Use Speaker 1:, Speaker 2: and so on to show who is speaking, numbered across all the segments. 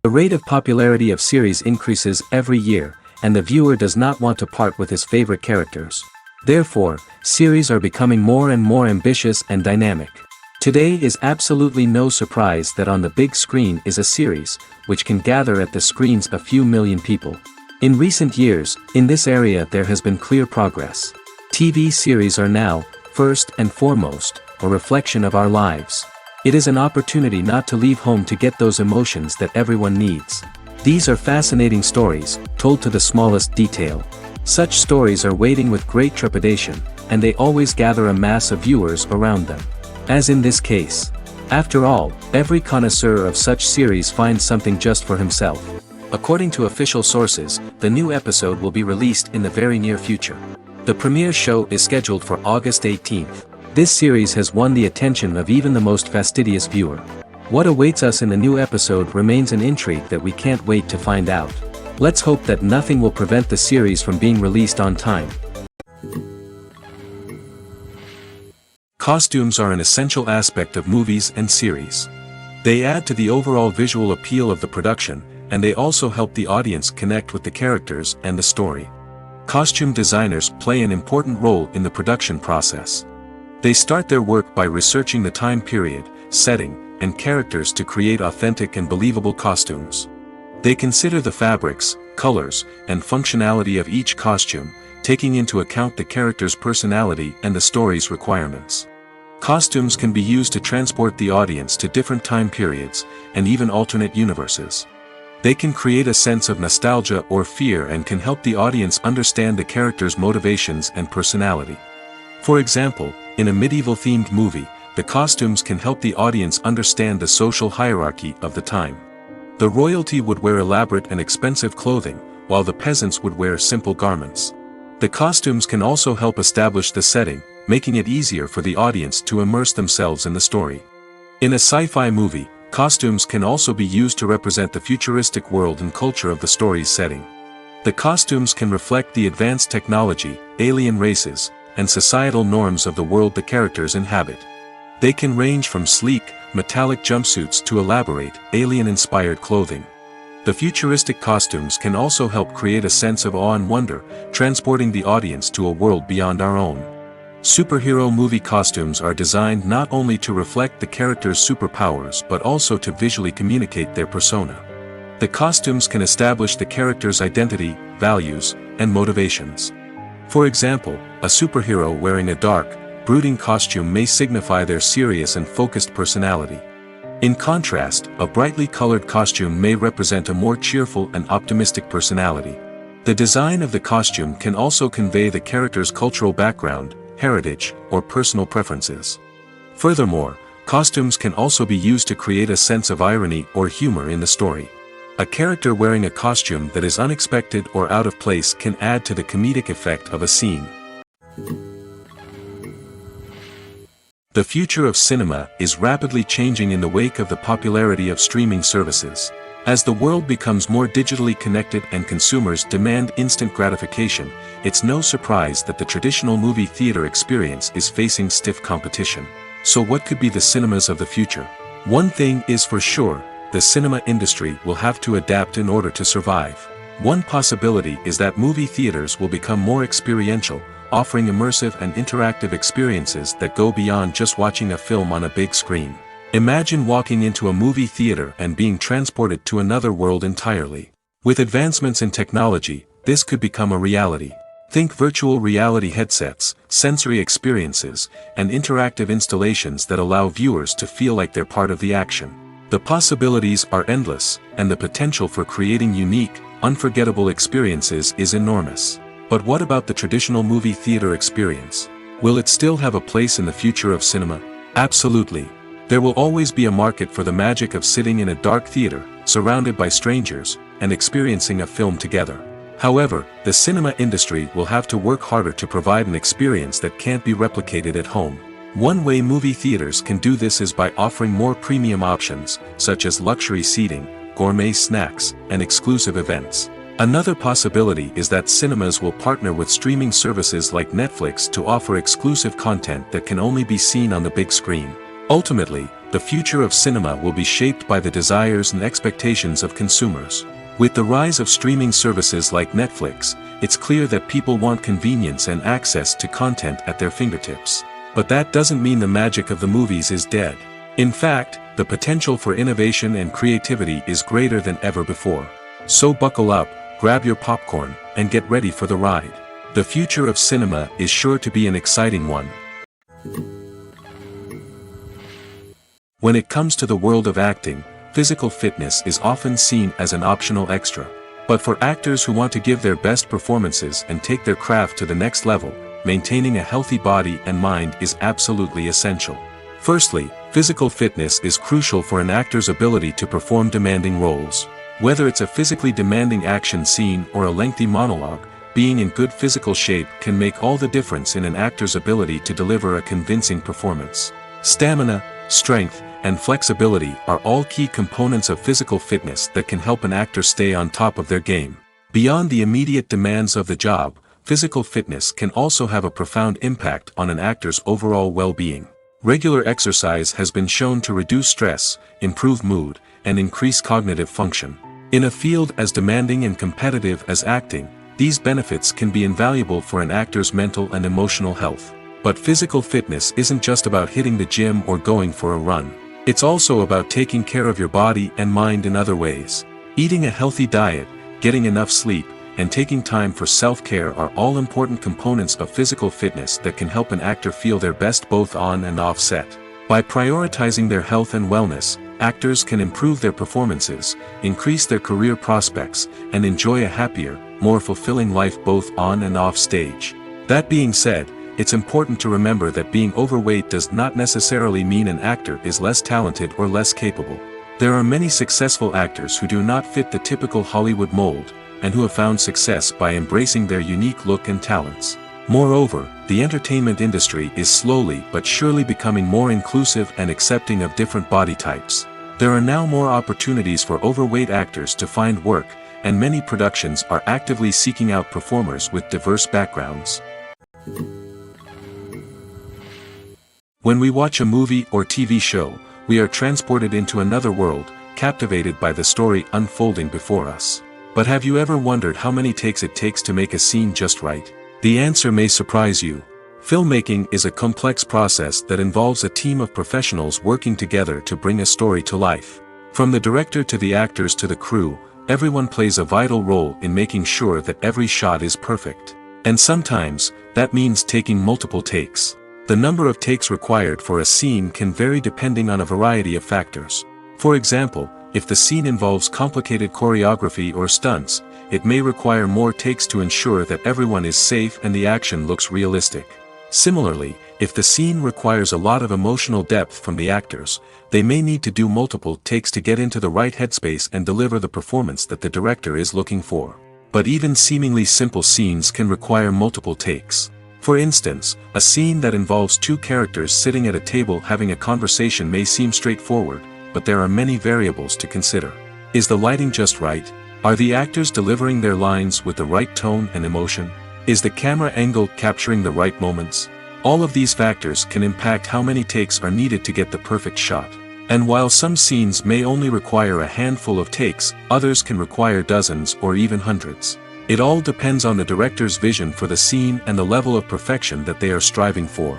Speaker 1: The rate of popularity of series increases every year, and the viewer does not want to part with his favorite characters. Therefore, series are becoming more and more ambitious and dynamic. Today is absolutely no surprise that on the big screen is a series, which can gather at the screens a few million people. In recent years, in this area there has been clear progress. TV series are now, first and foremost, a reflection of our lives. It is an opportunity not to leave home to get those emotions that everyone needs. These are fascinating stories, told to the smallest detail. Such stories are waiting with great trepidation, and they always gather a mass of viewers around them. As in this case. After all, every connoisseur of such series finds something just for himself. According to official sources, the new episode will be released in the very near future. The premiere show is scheduled for August 18th. This series has won the attention of even the most fastidious viewer. What awaits us in the new episode remains an intrigue that we can't wait to find out. Let's hope that nothing will prevent the series from being released on time. Costumes are an essential aspect of movies and series. They add to the overall visual appeal of the production, and they also help the audience connect with the characters and the story. Costume designers play an important role in the production process. They start their work by researching the time period, setting, and characters to create authentic and believable costumes. They consider the fabrics, colors, and functionality of each costume, taking into account the character's personality and the story's requirements. Costumes can be used to transport the audience to different time periods, and even alternate universes. They can create a sense of nostalgia or fear and can help the audience understand the character's motivations and personality. For example, in a medieval-themed movie, the costumes can help the audience understand the social hierarchy of the time. The royalty would wear elaborate and expensive clothing, while the peasants would wear simple garments. The costumes can also help establish the setting, making it easier for the audience to immerse themselves in the story. In a sci-fi movie, costumes can also be used to represent the futuristic world and culture of the story's setting. The costumes can reflect the advanced technology, alien races, and societal norms of the world the characters inhabit. They can range from sleek, metallic jumpsuits to elaborate, alien-inspired clothing. The futuristic costumes can also help create a sense of awe and wonder, transporting the audience to a world beyond our own. Superhero movie costumes are designed not only to reflect the character's superpowers but also to visually communicate their persona. The costumes can establish the character's identity, values, and motivations. For example, a superhero wearing a dark, brooding costume may signify their serious and focused personality. In contrast, a brightly colored costume may represent a more cheerful and optimistic personality. The design of the costume can also convey the character's cultural background, heritage, or personal preferences. Furthermore, costumes can also be used to create a sense of irony or humor in the story. A character wearing a costume that is unexpected or out of place can add to the comedic effect of a scene. The future of cinema is rapidly changing in the wake of the popularity of streaming services. As the world becomes more digitally connected and consumers demand instant gratification, it's no surprise that the traditional movie theater experience is facing stiff competition. So what could be the cinemas of the future? One thing is for sure, the cinema industry will have to adapt in order to survive. One possibility is that movie theaters will become more experiential, offering immersive and interactive experiences that go beyond just watching a film on a big screen. Imagine walking into a movie theater and being transported to another world entirely. With advancements in technology, this could become a reality. Think virtual reality headsets, sensory experiences, and interactive installations that allow viewers to feel like they're part of the action. The possibilities are endless, and the potential for creating unique, unforgettable experiences is enormous. But what about the traditional movie theater experience? Will it still have a place in the future of cinema? Absolutely. There will always be a market for the magic of sitting in a dark theater, surrounded by strangers, and experiencing a film together. However, the cinema industry will have to work harder to provide an experience that can't be replicated at home. One way movie theaters can do this is by offering more premium options, such as luxury seating, gourmet snacks, and exclusive events. Another possibility is that cinemas will partner with streaming services like Netflix to offer exclusive content that can only be seen on the big screen. Ultimately, the future of cinema will be shaped by the desires and expectations of consumers. With the rise of streaming services like Netflix, it's clear that people want convenience and access to content at their fingertips. But that doesn't mean the magic of the movies is dead. In fact, the potential for innovation and creativity is greater than ever before. So buckle up, grab your popcorn, and get ready for the ride. The future of cinema is sure to be an exciting one. When it comes to the world of acting, physical fitness is often seen as an optional extra. But for actors who want to give their best performances and take their craft to the next level, maintaining a healthy body and mind is absolutely essential. Firstly, physical fitness is crucial for an actor's ability to perform demanding roles. Whether it's a physically demanding action scene or a lengthy monologue, being in good physical shape can make all the difference in an actor's ability to deliver a convincing performance. Stamina, strength, and flexibility are all key components of physical fitness that can help an actor stay on top of their game. Beyond the immediate demands of the job, physical fitness can also have a profound impact on an actor's overall well-being. Regular exercise has been shown to reduce stress, improve mood, and increase cognitive function. In a field as demanding and competitive as acting, these benefits can be invaluable for an actor's mental and emotional health. But physical fitness isn't just about hitting the gym or going for a run. It's also about taking care of your body and mind in other ways. Eating a healthy diet, getting enough sleep, and taking time for self-care are all important components of physical fitness that can help an actor feel their best both on and off set. By prioritizing their health and wellness, actors can improve their performances, increase their career prospects, and enjoy a happier, more fulfilling life both on and off stage. That being said, it's important to remember that being overweight does not necessarily mean an actor is less talented or less capable. There are many successful actors who do not fit the typical Hollywood mold, and who have found success by embracing their unique look and talents. Moreover, the entertainment industry is slowly but surely becoming more inclusive and accepting of different body types. There are now more opportunities for overweight actors to find work, and many productions are actively seeking out performers with diverse backgrounds. When we watch a movie or TV show, we are transported into another world, captivated by the story unfolding before us. But have you ever wondered how many takes it takes to make a scene just right? The answer may surprise you. Filmmaking is a complex process that involves a team of professionals working together to bring a story to life. From the director to the actors to the crew, everyone plays a vital role in making sure that every shot is perfect. And sometimes, that means taking multiple takes. The number of takes required for a scene can vary depending on a variety of factors. For example, if the scene involves complicated choreography or stunts, it may require more takes to ensure that everyone is safe and the action looks realistic. Similarly, if the scene requires a lot of emotional depth from the actors, they may need to do multiple takes to get into the right headspace and deliver the performance that the director is looking for. But even seemingly simple scenes can require multiple takes. For instance, a scene that involves two characters sitting at a table having a conversation may seem straightforward, but there are many variables to consider. Is the lighting just right? Are the actors delivering their lines with the right tone and emotion? Is the camera angle capturing the right moments? All of these factors can impact how many takes are needed to get the perfect shot. And while some scenes may only require a handful of takes, others can require dozens or even hundreds. It all depends on the director's vision for the scene and the level of perfection that they are striving for.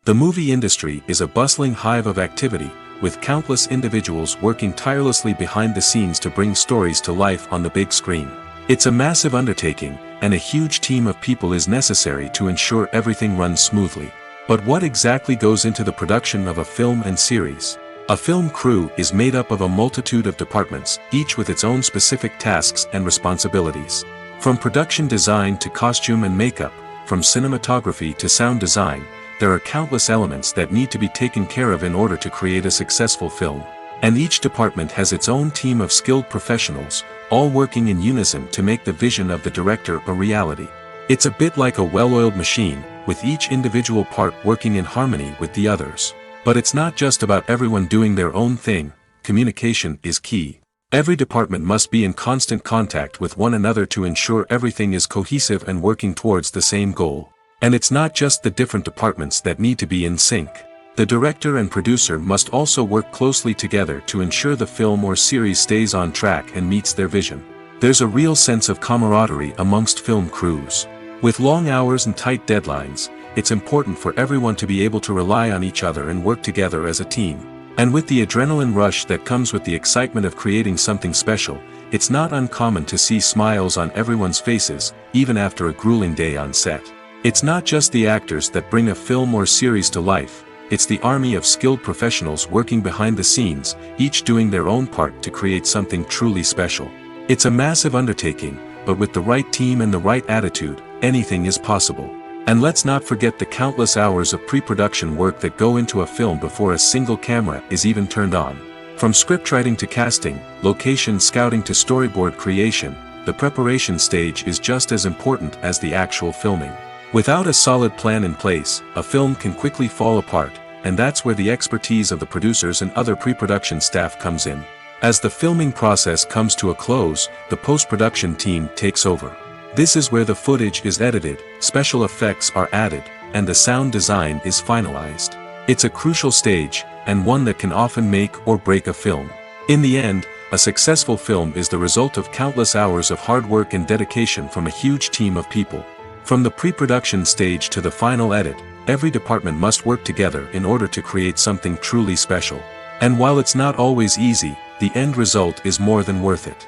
Speaker 1: The movie industry is a bustling hive of activity, with countless individuals working tirelessly behind the scenes to bring stories to life on the big screen. It's a massive undertaking, and a huge team of people is necessary to ensure everything runs smoothly. But what exactly goes into the production of a film and series? A film crew is made up of a multitude of departments, each with its own specific tasks and responsibilities. From production design to costume and makeup, from cinematography to sound design, there are countless elements that need to be taken care of in order to create a successful film. And each department has its own team of skilled professionals, all working in unison to make the vision of the director a reality. It's a bit like a well-oiled machine, with each individual part working in harmony with the others. But it's not just about everyone doing their own thing. Communication is key. Every department must be in constant contact with one another to ensure everything is cohesive and working towards the same goal. And it's not just the different departments that need to be in sync. The director and producer must also work closely together to ensure the film or series stays on track and meets their vision. There's a real sense of camaraderie amongst film crews. With long hours and tight deadlines, it's important for everyone to be able to rely on each other and work together as a team. And with the adrenaline rush that comes with the excitement of creating something special, it's not uncommon to see smiles on everyone's faces, even after a grueling day on set. It's not just the actors that bring a film or series to life, it's the army of skilled professionals working behind the scenes, each doing their own part to create something truly special. It's a massive undertaking, but with the right team and the right attitude, anything is possible. And let's not forget the countless hours of pre-production work that go into a film before a single camera is even turned on. From scriptwriting to casting, location scouting to storyboard creation, the preparation stage is just as important as the actual filming. Without a solid plan in place, a film can quickly fall apart, and that's where the expertise of the producers and other pre-production staff comes in. As the filming process comes to a close, the post-production team takes over. This is where the footage is edited, special effects are added, and the sound design is finalized. It's a crucial stage, and one that can often make or break a film. In the end, a successful film is the result of countless hours of hard work and dedication from a huge team of people. From the pre-production stage to the final edit, every department must work together in order to create something truly special. And while it's not always easy, the end result is more than worth it.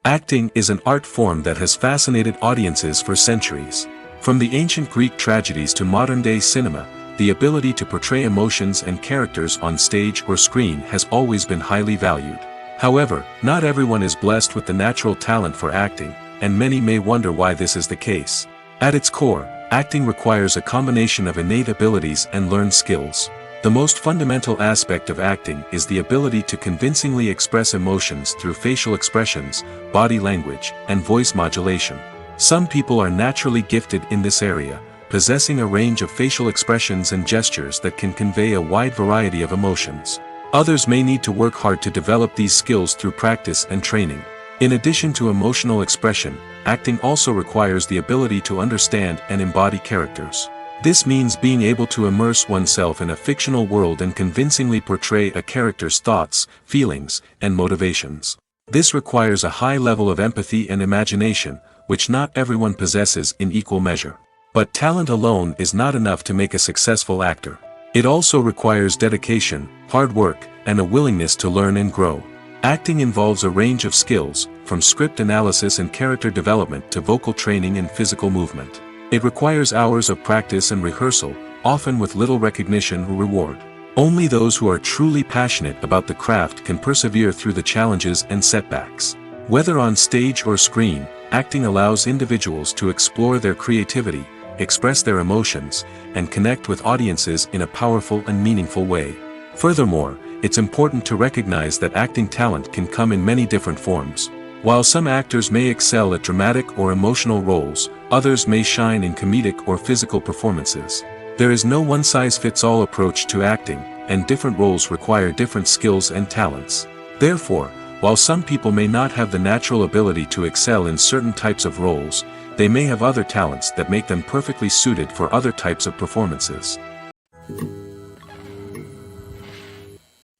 Speaker 1: Acting is an art form that has fascinated audiences for centuries. From the ancient Greek tragedies to modern-day cinema, the ability to portray emotions and characters on stage or screen has always been highly valued. However, not everyone is blessed with the natural talent for acting, and many may wonder why this is the case. At its core, acting requires a combination of innate abilities and learned skills. The most fundamental aspect of acting is the ability to convincingly express emotions through facial expressions, body language, and voice modulation. Some people are naturally gifted in this area, possessing a range of facial expressions and gestures that can convey a wide variety of emotions. Others may need to work hard to develop these skills through practice and training. In addition to emotional expression, acting also requires the ability to understand and embody characters. This means being able to immerse oneself in a fictional world and convincingly portray a character's thoughts, feelings, and motivations. This requires a high level of empathy and imagination, which not everyone possesses in equal measure. But talent alone is not enough to make a successful actor. It also requires dedication, hard work, and a willingness to learn and grow. Acting involves a range of skills, from script analysis and character development to vocal training and physical movement. It requires hours of practice and rehearsal, often with little recognition or reward. Only those who are truly passionate about the craft can persevere through the challenges and setbacks. Whether on stage or screen, acting allows individuals to explore their creativity, express their emotions, and connect with audiences in a powerful and meaningful way. Furthermore, it's important to recognize that acting talent can come in many different forms. While some actors may excel at dramatic or emotional roles, others may shine in comedic or physical performances. There is no one-size-fits-all approach to acting, and different roles require different skills and talents. Therefore, while some people may not have the natural ability to excel in certain types of roles, they may have other talents that make them perfectly suited for other types of performances.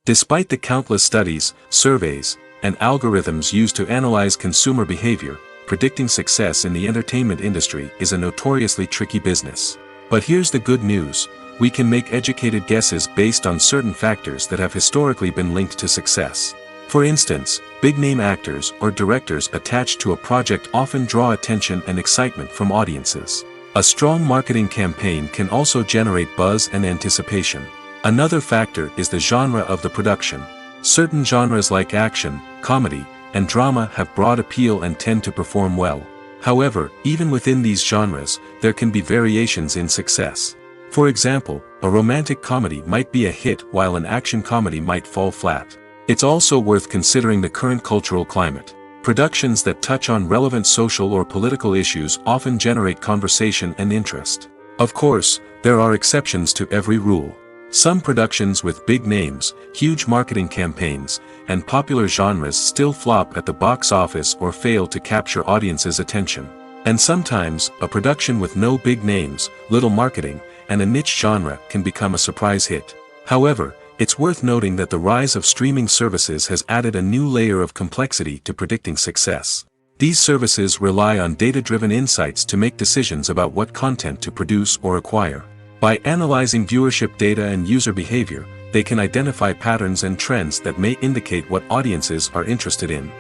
Speaker 1: Despite the countless studies, surveys, and algorithms used to analyze consumer behavior, predicting success in the entertainment industry is a notoriously tricky business. But here's the good news: we can make educated guesses based on certain factors that have historically been linked to success. For instance, big-name actors or directors attached to a project often draw attention and excitement from audiences. A strong marketing campaign can also generate buzz and anticipation. Another factor is the genre of the production. Certain genres like action, comedy, and drama have broad appeal and tend to perform well. However, even within these genres, there can be variations in success. For example, a romantic comedy might be a hit while an action comedy might fall flat. It's also worth considering the current cultural climate. Productions that touch on relevant social or political issues often generate conversation and interest. Of course, there are exceptions to every rule. Some productions with big names, huge marketing campaigns, and popular genres still flop at the box office or fail to capture audiences' attention. And sometimes, a production with no big names, little marketing, and a niche genre can become a surprise hit. However, it's worth noting that the rise of streaming services has added a new layer of complexity to predicting success. These services rely on data-driven insights to make decisions about what content to produce or acquire. By analyzing viewership data and user behavior, they can identify patterns and trends that may indicate what audiences are interested in.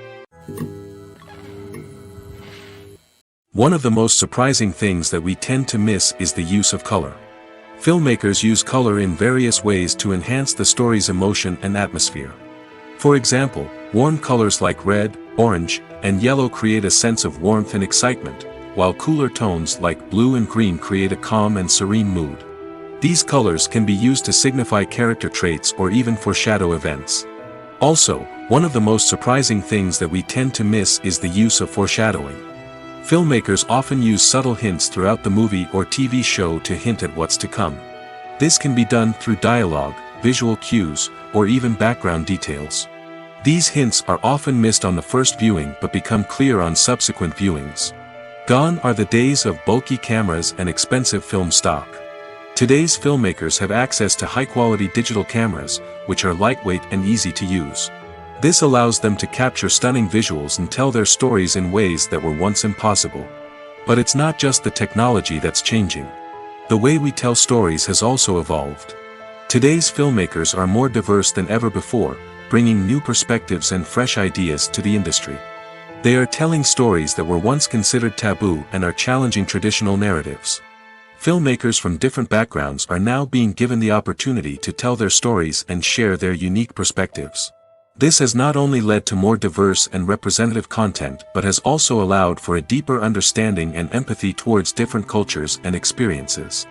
Speaker 1: One of the most surprising things that we tend to miss is the use of color. Filmmakers use color in various ways to enhance the story's emotion and atmosphere. For example, warm colors like red, orange, and yellow create a sense of warmth and excitement, while cooler tones like blue and green create a calm and serene mood. These colors can be used to signify character traits or even foreshadow events. Also, one of the most surprising things that we tend to miss is the use of foreshadowing. Filmmakers often use subtle hints throughout the movie or TV show to hint at what's to come. This can be done through dialogue, visual cues, or even background details. These hints are often missed on the first viewing but become clear on subsequent viewings. Gone are the days of bulky cameras and expensive film stock. Today's filmmakers have access to high-quality digital cameras, which are lightweight and easy to use. This allows them to capture stunning visuals and tell their stories in ways that were once impossible. But it's not just the technology that's changing. The way we tell stories has also evolved. Today's filmmakers are more diverse than ever before, bringing new perspectives and fresh ideas to the industry. They are telling stories that were once considered taboo and are challenging traditional narratives. Filmmakers from different backgrounds are now being given the opportunity to tell their stories and share their unique perspectives. This has not only led to more diverse and representative content but has also allowed for a deeper understanding and empathy towards different cultures and experiences.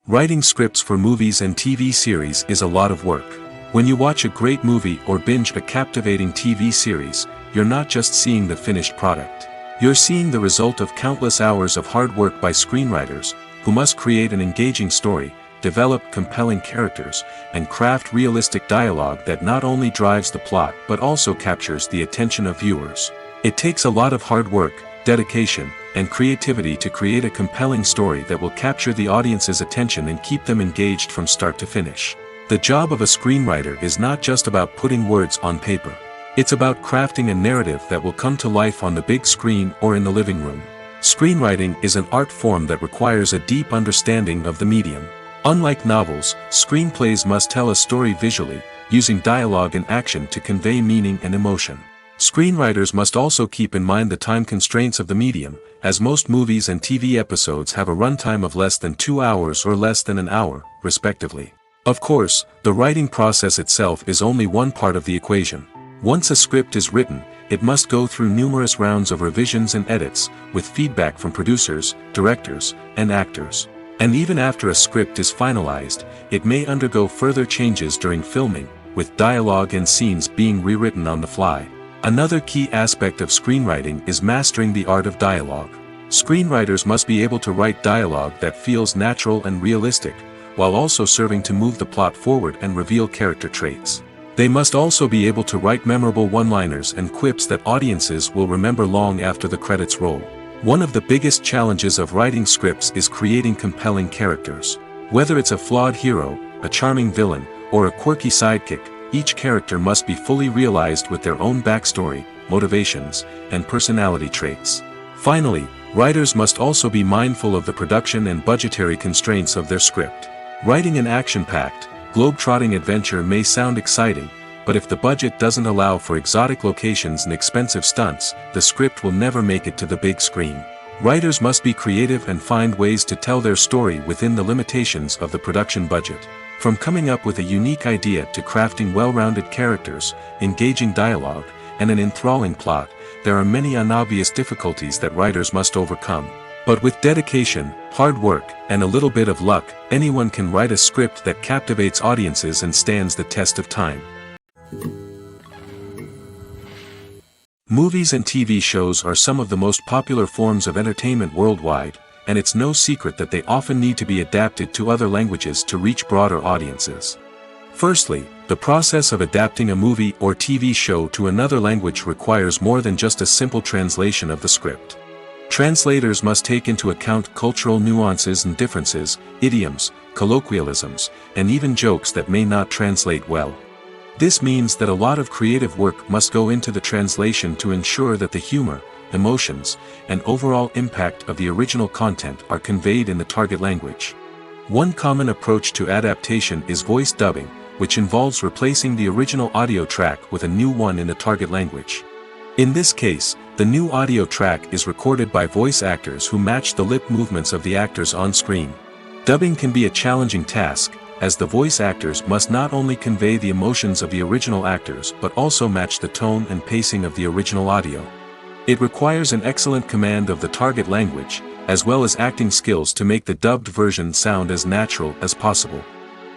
Speaker 1: Writing scripts for movies and TV series is a lot of work. When you watch a great movie or binge a captivating TV series, you're not just seeing the finished product. You're seeing the result of countless hours of hard work by screenwriters, who must create an engaging story, develop compelling characters, and craft realistic dialogue that not only drives the plot but also captures the attention of viewers. It takes a lot of hard work, dedication, and creativity to create a compelling story that will capture the audience's attention and keep them engaged from start to finish. The job of a screenwriter is not just about putting words on paper. It's about crafting a narrative that will come to life on the big screen or in the living room. Screenwriting is an art form that requires a deep understanding of the medium. Unlike novels, screenplays must tell a story visually, using dialogue and action to convey meaning and emotion. Screenwriters must also keep in mind the time constraints of the medium, as most movies and TV episodes have a runtime of less than 2 hours or less than an hour, respectively. Of course, the writing process itself is only one part of the equation. Once a script is written, it must go through numerous rounds of revisions and edits, with feedback from producers, directors, and actors. And even after a script is finalized, it may undergo further changes during filming, with dialogue and scenes being rewritten on the fly. Another key aspect of screenwriting is mastering the art of dialogue. Screenwriters must be able to write dialogue that feels natural and realistic, while also serving to move the plot forward and reveal character traits. They must also be able to write memorable one-liners and quips that audiences will remember long after the credits roll. One of the biggest challenges of writing scripts is creating compelling characters. Whether it's a flawed hero, a charming villain, or a quirky sidekick, each character must be fully realized with their own backstory, motivations, and personality traits. Finally, writers must also be mindful of the production and budgetary constraints of their script. Writing an action-packed, globe-trotting adventure may sound exciting, but if the budget doesn't allow for exotic locations and expensive stunts, the script will never make it to the big screen. Writers must be creative and find ways to tell their story within the limitations of the production budget. From coming up with a unique idea to crafting well-rounded characters, engaging dialogue, and an enthralling plot, there are many unobvious difficulties that writers must overcome. But with dedication, hard work, and a little bit of luck, anyone can write a script that captivates audiences and stands the test of time. Movies and TV shows are some of the most popular forms of entertainment worldwide, and it's no secret that they often need to be adapted to other languages to reach broader audiences. Firstly, the process of adapting a movie or TV show to another language requires more than just a simple translation of the script. Translators must take into account cultural nuances and differences, idioms, colloquialisms, and even jokes that may not translate well. This means that a lot of creative work must go into the translation to ensure that the humor, emotions, and overall impact of the original content are conveyed in the target language. One common approach to adaptation is voice dubbing, which involves replacing the original audio track with a new one in the target language. In this case, the new audio track is recorded by voice actors who match the lip movements of the actors on screen. Dubbing can be a challenging task, as the voice actors must not only convey the emotions of the original actors but also match the tone and pacing of the original audio. It requires an excellent command of the target language, as well as acting skills to make the dubbed version sound as natural as possible.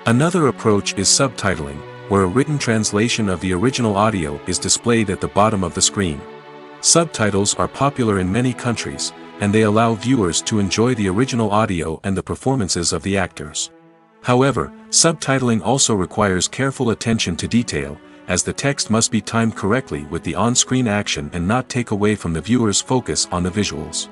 Speaker 1: Another approach is subtitling, where a written translation of the original audio is displayed at the bottom of the screen. Subtitles are popular in many countries, and they allow viewers to enjoy the original audio and the performances of the actors. However, subtitling also requires careful attention to detail, as the text must be timed correctly with the on-screen action and not take away from the viewer's focus on the visuals.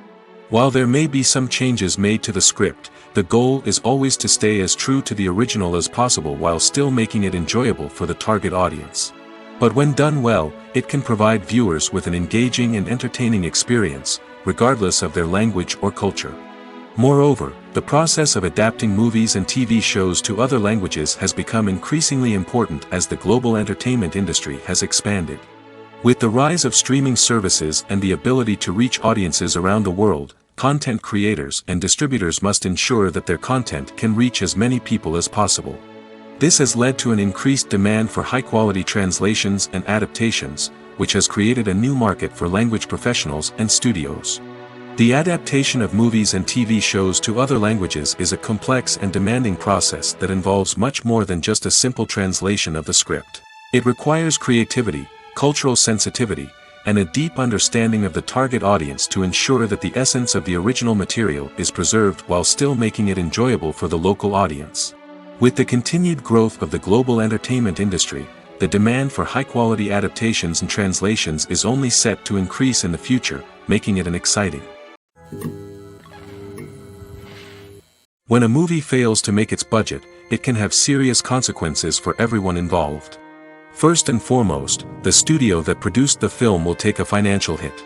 Speaker 1: While there may be some changes made to the script, the goal is always to stay as true to the original as possible while still making it enjoyable for the target audience. But when done well, it can provide viewers with an engaging and entertaining experience, regardless of their language or culture. Moreover, the process of adapting movies and TV shows to other languages has become increasingly important as the global entertainment industry has expanded. With the rise of streaming services and the ability to reach audiences around the world, content creators and distributors must ensure that their content can reach as many people as possible. This has led to an increased demand for high-quality translations and adaptations, which has created a new market for language professionals and studios. The adaptation of movies and TV shows to other languages is a complex and demanding process that involves much more than just a simple translation of the script. It requires creativity, cultural sensitivity, and a deep understanding of the target audience to ensure that the essence of the original material is preserved while still making it enjoyable for the local audience. With the continued growth of the global entertainment industry, the demand for high-quality adaptations and translations is only set to increase in the future, making it an exciting. When a movie fails to make its budget, it can have serious consequences for everyone involved. First and foremost, the studio that produced the film will take a financial hit.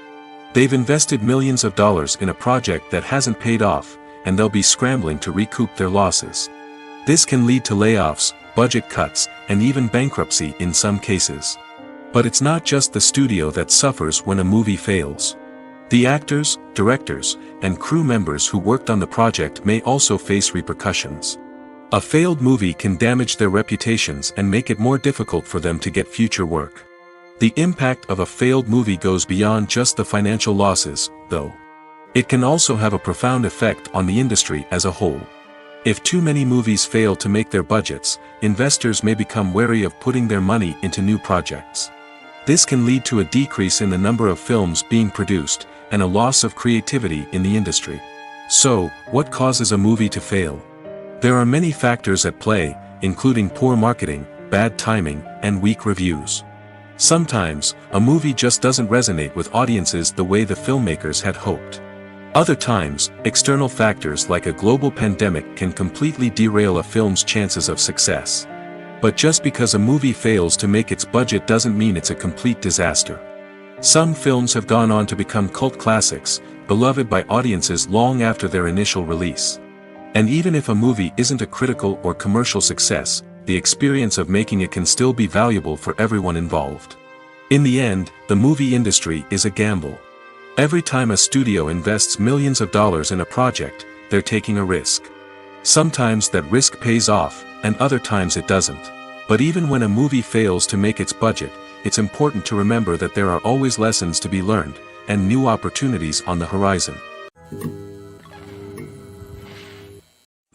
Speaker 1: They've invested millions of dollars in a project that hasn't paid off, and they'll be scrambling to recoup their losses. This can lead to layoffs, budget cuts, and even bankruptcy in some cases. But it's not just the studio that suffers when a movie fails. The actors, directors, and crew members who worked on the project may also face repercussions. A failed movie can damage their reputations and make it more difficult for them to get future work. The impact of a failed movie goes beyond just the financial losses, though. It can also have a profound effect on the industry as a whole. If too many movies fail to make their budgets, investors may become wary of putting their money into new projects. This can lead to a decrease in the number of films being produced, and a loss of creativity in the industry. So, what causes a movie to fail? There are many factors at play, including poor marketing, bad timing, and weak reviews. Sometimes, a movie just doesn't resonate with audiences the way the filmmakers had hoped. Other times, external factors like a global pandemic can completely derail a film's chances of success. But just because a movie fails to make its budget doesn't mean it's a complete disaster. Some films have gone on to become cult classics, beloved by audiences long after their initial release. And even if a movie isn't a critical or commercial success, the experience of making it can still be valuable for everyone involved. In the end, the movie industry is a gamble. Every time a studio invests millions of dollars in a project, they're taking a risk. Sometimes that risk pays off, and other times it doesn't. But even when a movie fails to make its budget, it's important to remember that there are always lessons to be learned, and new opportunities on the horizon.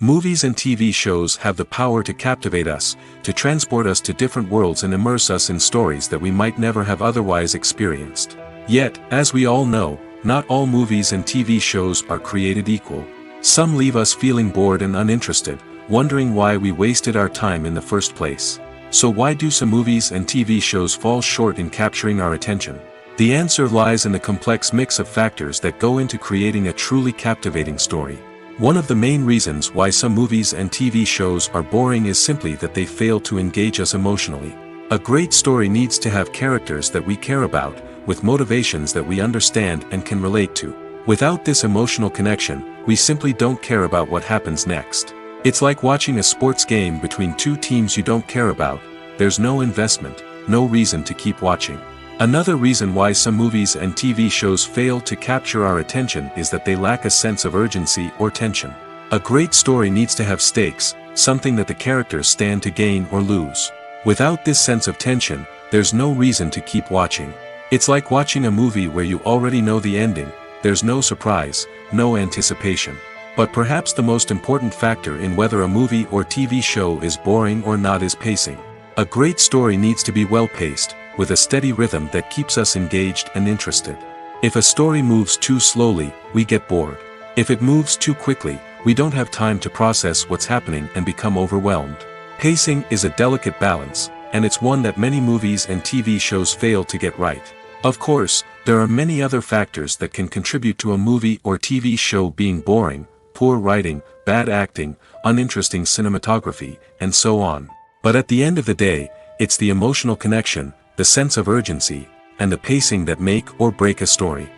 Speaker 1: Movies and TV shows have the power to captivate us, to transport us to different worlds and immerse us in stories that we might never have otherwise experienced. Yet, as we all know, not all movies and TV shows are created equal. Some leave us feeling bored and uninterested, wondering why we wasted our time in the first place. So why do some movies and TV shows fall short in capturing our attention? The answer lies in the complex mix of factors that go into creating a truly captivating story. One of the main reasons why some movies and TV shows are boring is simply that they fail to engage us emotionally. A great story needs to have characters that we care about, with motivations that we understand and can relate to. Without this emotional connection, we simply don't care about what happens next. It's like watching a sports game between two teams you don't care about. There's no investment, no reason to keep watching. Another reason why some movies and TV shows fail to capture our attention is that they lack a sense of urgency or tension. A great story needs to have stakes, something that the characters stand to gain or lose. Without this sense of tension, there's no reason to keep watching. It's like watching a movie where you already know the ending. There's no surprise, no anticipation. But perhaps the most important factor in whether a movie or TV show is boring or not is pacing. A great story needs to be well-paced, with a steady rhythm that keeps us engaged and interested. If a story moves too slowly, we get bored. If it moves too quickly, we don't have time to process what's happening and become overwhelmed. Pacing is a delicate balance, and it's one that many movies and TV shows fail to get right. Of course, there are many other factors that can contribute to a movie or TV show being boring: poor writing, bad acting, uninteresting cinematography, and so on. But at the end of the day, it's the emotional connection, the sense of urgency, and the pacing that make or break a story.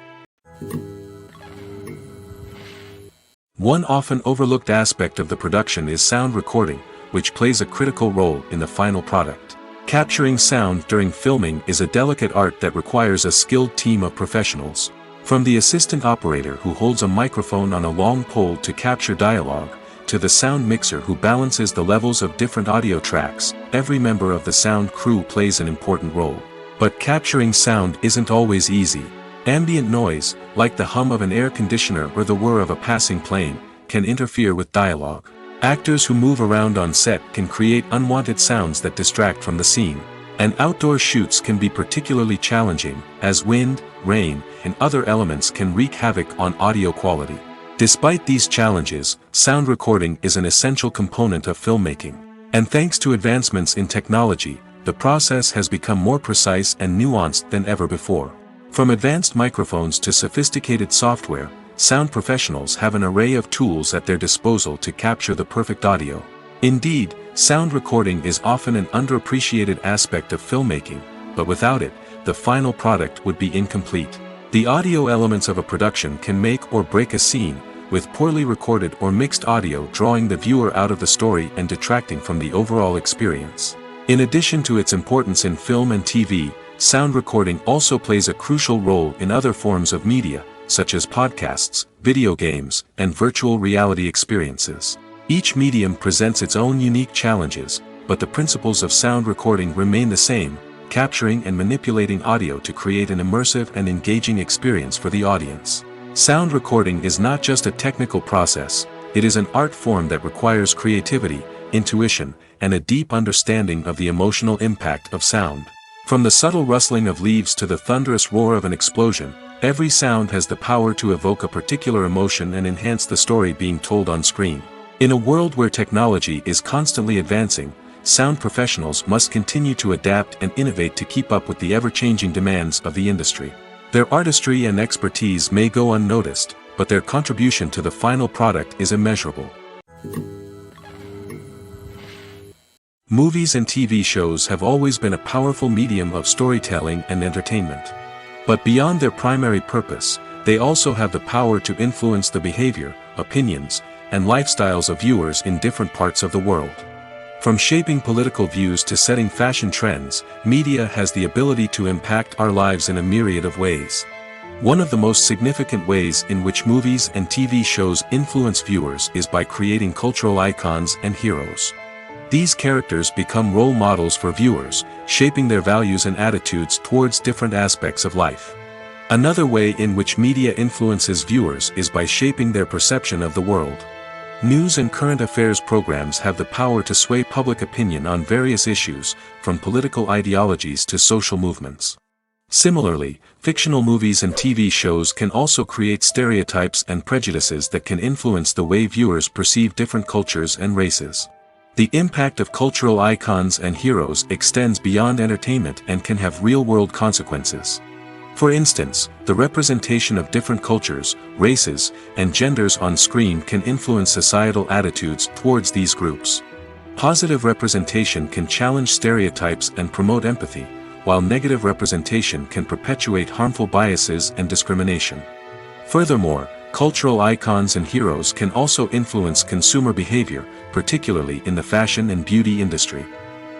Speaker 1: One often overlooked aspect of the production is sound recording, which plays a critical role in the final product. Capturing sound during filming is a delicate art that requires a skilled team of professionals. From the assistant operator who holds a microphone on a long pole to capture dialogue, to the sound mixer who balances the levels of different audio tracks, every member of the sound crew plays an important role. But capturing sound isn't always easy. Ambient noise, like the hum of an air conditioner or the whir of a passing plane, can interfere with dialogue. Actors who move around on set can create unwanted sounds that distract from the scene. And outdoor shoots can be particularly challenging, as wind, rain, and other elements can wreak havoc on audio quality. Despite these challenges, sound recording is an essential component of filmmaking. And thanks to advancements in technology, the process has become more precise and nuanced than ever before. From advanced microphones to sophisticated software, sound professionals have an array of tools at their disposal to capture the perfect audio. Indeed, sound recording is often an underappreciated aspect of filmmaking, but without it, the final product would be incomplete. The audio elements of a production can make or break a scene, with poorly recorded or mixed audio drawing the viewer out of the story and detracting from the overall experience. In addition to its importance in film and TV, sound recording also plays a crucial role in other forms of media, such as podcasts, video games, and virtual reality experiences. Each medium presents its own unique challenges, but the principles of sound recording remain the same: capturing and manipulating audio to create an immersive and engaging experience for the audience. Sound recording is not just a technical process, it is an art form that requires creativity, intuition, and a deep understanding of the emotional impact of sound. From the subtle rustling of leaves to the thunderous roar of an explosion, every sound has the power to evoke a particular emotion and enhance the story being told on screen. In a world where technology is constantly advancing, sound professionals must continue to adapt and innovate to keep up with the ever-changing demands of the industry. Their artistry and expertise may go unnoticed, but their contribution to the final product is immeasurable. Movies and TV shows have always been a powerful medium of storytelling and entertainment. But beyond their primary purpose, they also have the power to influence the behavior, opinions, and lifestyles of viewers in different parts of the world. From shaping political views to setting fashion trends, media has the ability to impact our lives in a myriad of ways. One of the most significant ways in which movies and TV shows influence viewers is by creating cultural icons and heroes. These characters become role models for viewers, shaping their values and attitudes towards different aspects of life. Another way in which media influences viewers is by shaping their perception of the world. News and current affairs programs have the power to sway public opinion on various issues, from political ideologies to social movements. Similarly, fictional movies and TV shows can also create stereotypes and prejudices that can influence the way viewers perceive different cultures and races. The impact of cultural icons and heroes extends beyond entertainment and can have real-world consequences. For instance, the representation of different cultures, races, and genders on screen can influence societal attitudes towards these groups. Positive representation can challenge stereotypes and promote empathy, while negative representation can perpetuate harmful biases and discrimination. Furthermore, cultural icons and heroes can also influence consumer behavior, particularly in the fashion and beauty industry.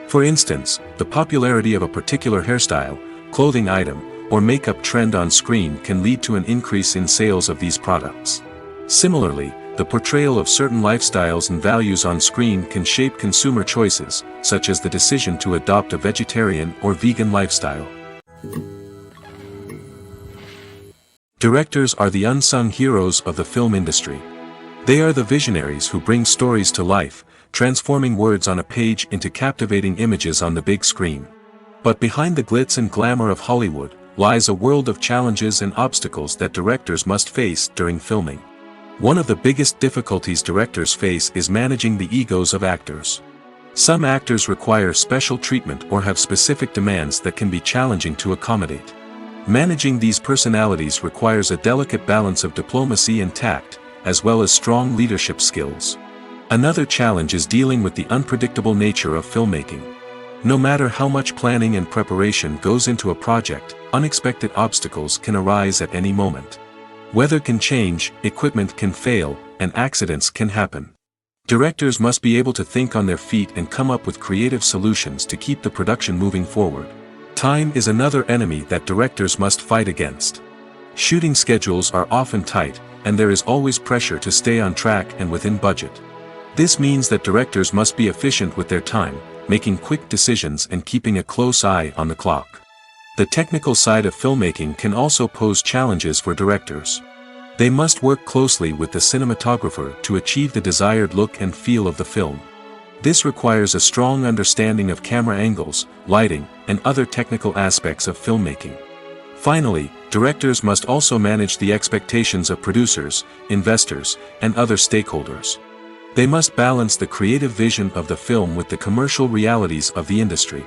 Speaker 1: For instance, the popularity of a particular hairstyle, clothing item, or makeup trend on screen can lead to an increase in sales of these products. Similarly, the portrayal of certain lifestyles and values on screen can shape consumer choices, such as the decision to adopt a vegetarian or vegan lifestyle. Directors are the unsung heroes of the film industry. They are the visionaries who bring stories to life, transforming words on a page into captivating images on the big screen. But behind the glitz and glamour of Hollywood lies a world of challenges and obstacles that directors must face during filming. One of the biggest difficulties directors face is managing the egos of actors. Some actors require special treatment or have specific demands that can be challenging to accommodate. Managing these personalities requires a delicate balance of diplomacy and tact, as well as strong leadership skills. Another challenge is dealing with the unpredictable nature of filmmaking. No matter how much planning and preparation goes into a project, unexpected obstacles can arise at any moment. Weather can change, equipment can fail, and accidents can happen. Directors must be able to think on their feet and come up with creative solutions to keep the production moving forward. Time is another enemy that directors must fight against. Shooting schedules are often tight, and there is always pressure to stay on track and within budget. This means that directors must be efficient with their time, making quick decisions and keeping a close eye on the clock. The technical side of filmmaking can also pose challenges for directors. They must work closely with the cinematographer to achieve the desired look and feel of the film. This requires a strong understanding of camera angles, lighting, and other technical aspects of filmmaking. Finally, directors must also manage the expectations of producers, investors, and other stakeholders. They must balance the creative vision of the film with the commercial realities of the industry.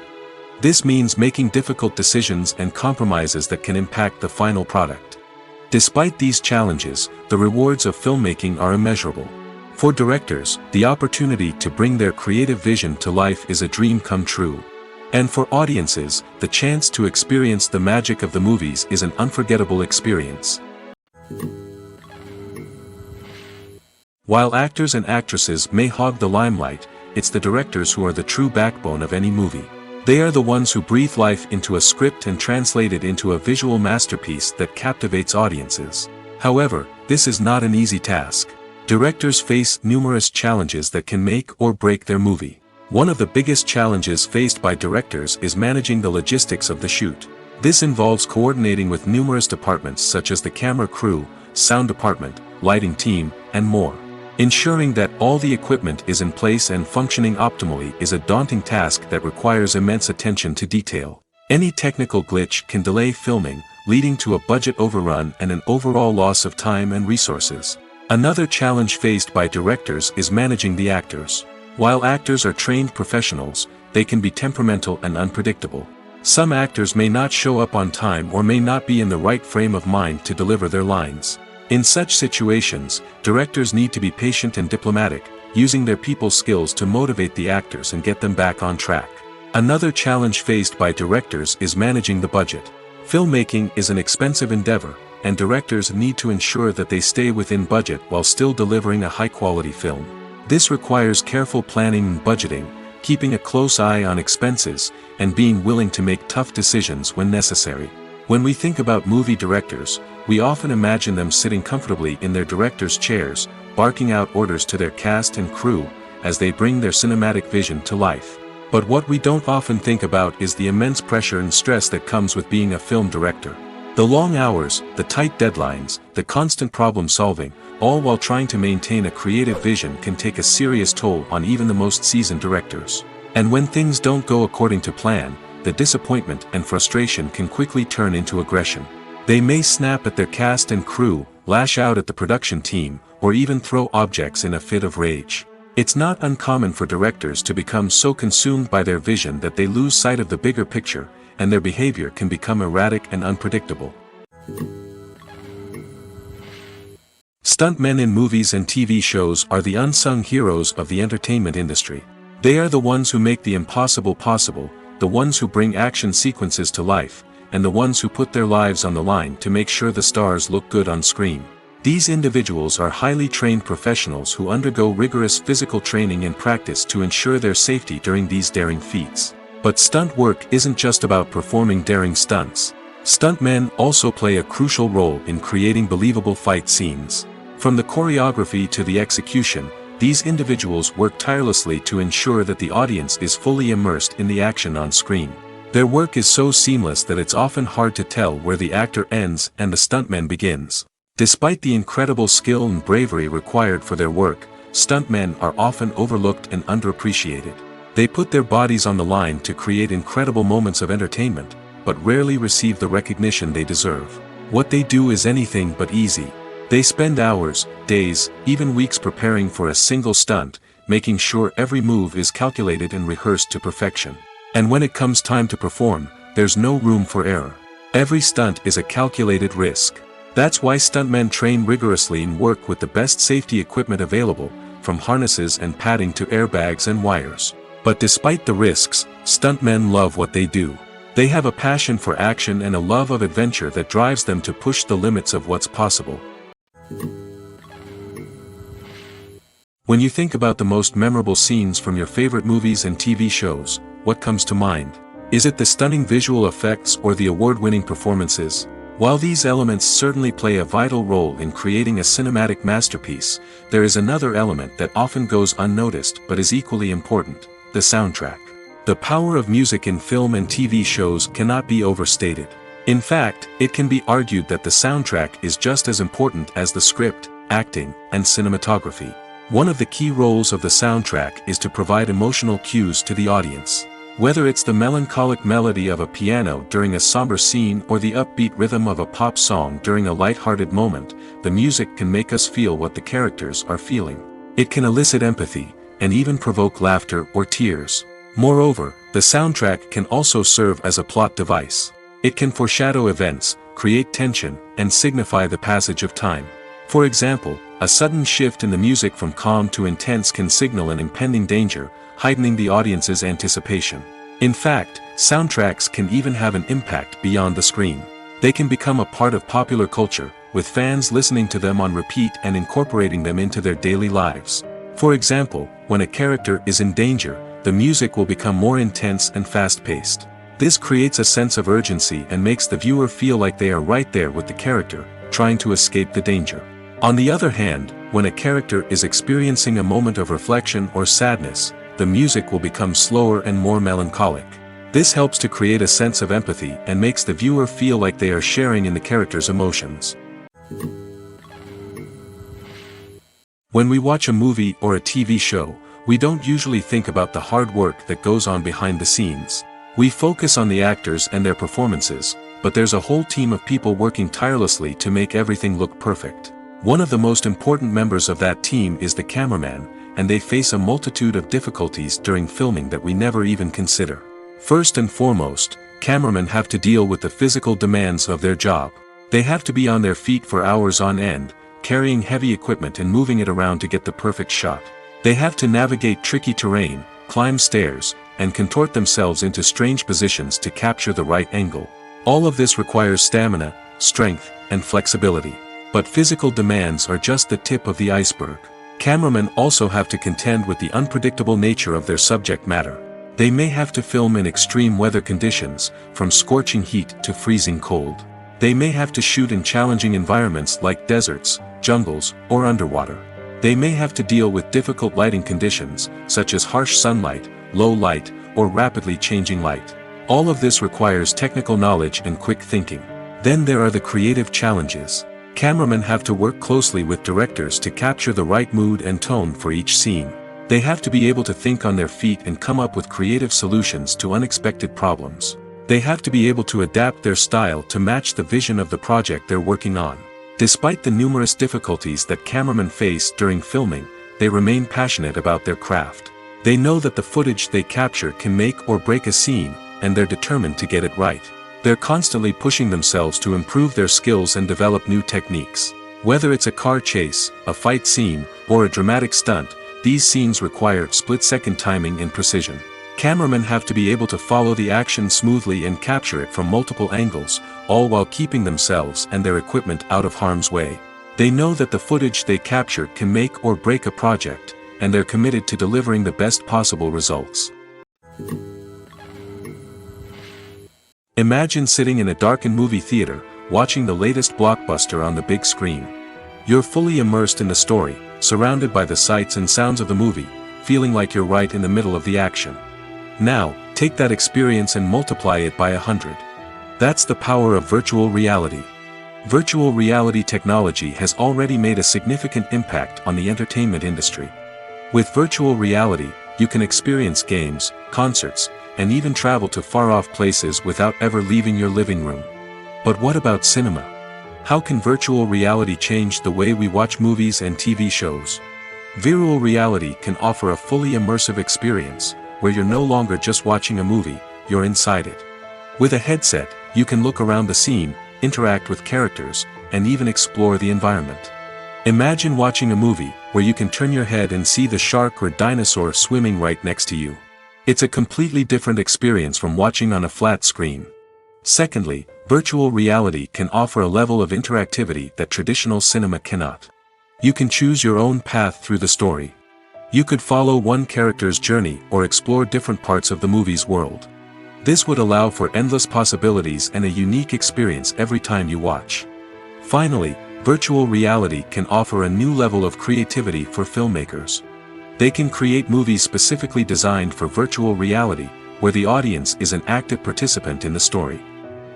Speaker 1: This means making difficult decisions and compromises that can impact the final product. Despite these challenges, the rewards of filmmaking are immeasurable. For directors, the opportunity to bring their creative vision to life is a dream come true. And for audiences, the chance to experience the magic of the movies is an unforgettable experience. While actors and actresses may hog the limelight, it's the directors who are the true backbone of any movie. They are the ones who breathe life into a script and translate it into a visual masterpiece that captivates audiences. However, this is not an easy task. Directors face numerous challenges that can make or break their movie. One of the biggest challenges faced by directors is managing the logistics of the shoot. This involves coordinating with numerous departments such as the camera crew, sound department, lighting team, and more. Ensuring that all the equipment is in place and functioning optimally is a daunting task that requires immense attention to detail. Any technical glitch can delay filming, leading to a budget overrun and an overall loss of time and resources. Another challenge faced by directors is managing the actors. While actors are trained professionals, they can be temperamental and unpredictable. Some actors may not show up on time or may not be in the right frame of mind to deliver their lines. In such situations, directors need to be patient and diplomatic, using their people skills to motivate the actors and get them back on track. Another challenge faced by directors is managing the budget. Filmmaking is an expensive endeavor, and directors need to ensure that they stay within budget while still delivering a high-quality film. This requires careful planning and budgeting, keeping a close eye on expenses, and being willing to make tough decisions when necessary. When we think about movie directors, we often imagine them sitting comfortably in their director's chairs, barking out orders to their cast and crew, as they bring their cinematic vision to life. But what we don't often think about is the immense pressure and stress that comes with being a film director. The long hours, the tight deadlines, the constant problem solving, all while trying to maintain a creative vision can take a serious toll on even the most seasoned directors. And when things don't go according to plan, the disappointment and frustration can quickly turn into aggression. They may snap at their cast and crew, lash out at the production team, or even throw objects in a fit of rage. It's not uncommon for directors to become so consumed by their vision that they lose sight of the bigger picture, and their behavior can become erratic and unpredictable. Stuntmen in movies and TV shows are the unsung heroes of the entertainment industry. They are the ones who make the impossible possible, the ones who bring action sequences to life, and the ones who put their lives on the line to make sure the stars look good on screen. These individuals are highly trained professionals who undergo rigorous physical training and practice to ensure their safety during these daring feats. But stunt work isn't just about performing daring stunts. Stuntmen also play a crucial role in creating believable fight scenes. From the choreography to the execution, these individuals work tirelessly to ensure that the audience is fully immersed in the action on screen. Their work is so seamless that it's often hard to tell where the actor ends and the stuntman begins. Despite the incredible skill and bravery required for their work, stuntmen are often overlooked and underappreciated. They put their bodies on the line to create incredible moments of entertainment, but rarely receive the recognition they deserve. What they do is anything but easy. They spend hours, days, even weeks preparing for a single stunt, making sure every move is calculated and rehearsed to perfection. And when it comes time to perform, there's no room for error. Every stunt is a calculated risk. That's why stuntmen train rigorously and work with the best safety equipment available, from harnesses and padding to airbags and wires. But despite the risks, stuntmen love what they do. They have a passion for action and a love of adventure that drives them to push the limits of what's possible. When you think about the most memorable scenes from your favorite movies and TV shows, what comes to mind? Is it the stunning visual effects or the award-winning performances? While these elements certainly play a vital role in creating a cinematic masterpiece, there is another element that often goes unnoticed but is equally important: the soundtrack. The power of music in film and TV shows cannot be overstated. In fact, it can be argued that the soundtrack is just as important as the script, acting, and cinematography. One of the key roles of the soundtrack is to provide emotional cues to the audience. Whether it's the melancholic melody of a piano during a somber scene or the upbeat rhythm of a pop song during a light-hearted moment, the music can make us feel what the characters are feeling. It can elicit empathy, and even provoke laughter or tears. Moreover, the soundtrack can also serve as a plot device. It can foreshadow events, create tension, and signify the passage of time. For example, a sudden shift in the music from calm to intense can signal an impending danger, heightening the audience's anticipation. In fact, soundtracks can even have an impact beyond the screen. They can become a part of popular culture, with fans listening to them on repeat and incorporating them into their daily lives. For example, when a character is in danger, the music will become more intense and fast-paced. This creates a sense of urgency and makes the viewer feel like they are right there with the character, trying to escape the danger. On the other hand, when a character is experiencing a moment of reflection or sadness, the music will become slower and more melancholic. This helps to create a sense of empathy and makes the viewer feel like they are sharing in the character's emotions. When we watch a movie or a TV show, we don't usually think about the hard work that goes on behind the scenes. We focus on the actors and their performances, but there's a whole team of people working tirelessly to make everything look perfect. One of the most important members of that team is the cameraman, and they face a multitude of difficulties during filming that we never even consider. First and foremost, cameramen have to deal with the physical demands of their job. They have to be on their feet for hours on end, carrying heavy equipment and moving it around to get the perfect shot. They have to navigate tricky terrain, climb stairs, and contort themselves into strange positions to capture the right angle. All of this requires stamina, strength, and flexibility. But physical demands are just the tip of the iceberg. Cameramen also have to contend with the unpredictable nature of their subject matter. They may have to film in extreme weather conditions, from scorching heat to freezing cold. They may have to shoot in challenging environments like deserts, jungles, or underwater. They may have to deal with difficult lighting conditions, such as harsh sunlight, low light, or rapidly changing light. All of this requires technical knowledge and quick thinking. Then there are the creative challenges. Cameramen have to work closely with directors to capture the right mood and tone for each scene. They have to be able to think on their feet and come up with creative solutions to unexpected problems. They have to be able to adapt their style to match the vision of the project they're working on. Despite the numerous difficulties that cameramen face during filming, they remain passionate about their craft. They know that the footage they capture can make or break a scene, and they're determined to get it right. They're constantly pushing themselves to improve their skills and develop new techniques. Whether it's a car chase, a fight scene, or a dramatic stunt, these scenes require split-second timing and precision. Cameramen have to be able to follow the action smoothly and capture it from multiple angles, all while keeping themselves and their equipment out of harm's way. They know that the footage they capture can make or break a project, and they're committed to delivering the best possible results. Imagine sitting in a darkened movie theater, watching the latest blockbuster on the big screen. You're fully immersed in the story, surrounded by the sights and sounds of the movie, feeling like you're right in the middle of the action. Now, take that experience and multiply it by 100. That's the power of virtual reality. Virtual reality technology has already made a significant impact on the entertainment industry. With virtual reality, you can experience games, concerts, and even travel to far-off places without ever leaving your living room. But what about cinema? How can virtual reality change the way we watch movies and TV shows? Virtual reality can offer a fully immersive experience, where you're no longer just watching a movie, you're inside it. With a headset, you can look around the scene, interact with characters, and even explore the environment. Imagine watching a movie, where you can turn your head and see the shark or dinosaur swimming right next to you. It's a completely different experience from watching on a flat screen. Secondly, virtual reality can offer a level of interactivity that traditional cinema cannot. You can choose your own path through the story. You could follow one character's journey or explore different parts of the movie's world. This would allow for endless possibilities and a unique experience every time you watch. Finally, virtual reality can offer a new level of creativity for filmmakers. They can create movies specifically designed for virtual reality, where the audience is an active participant in the story.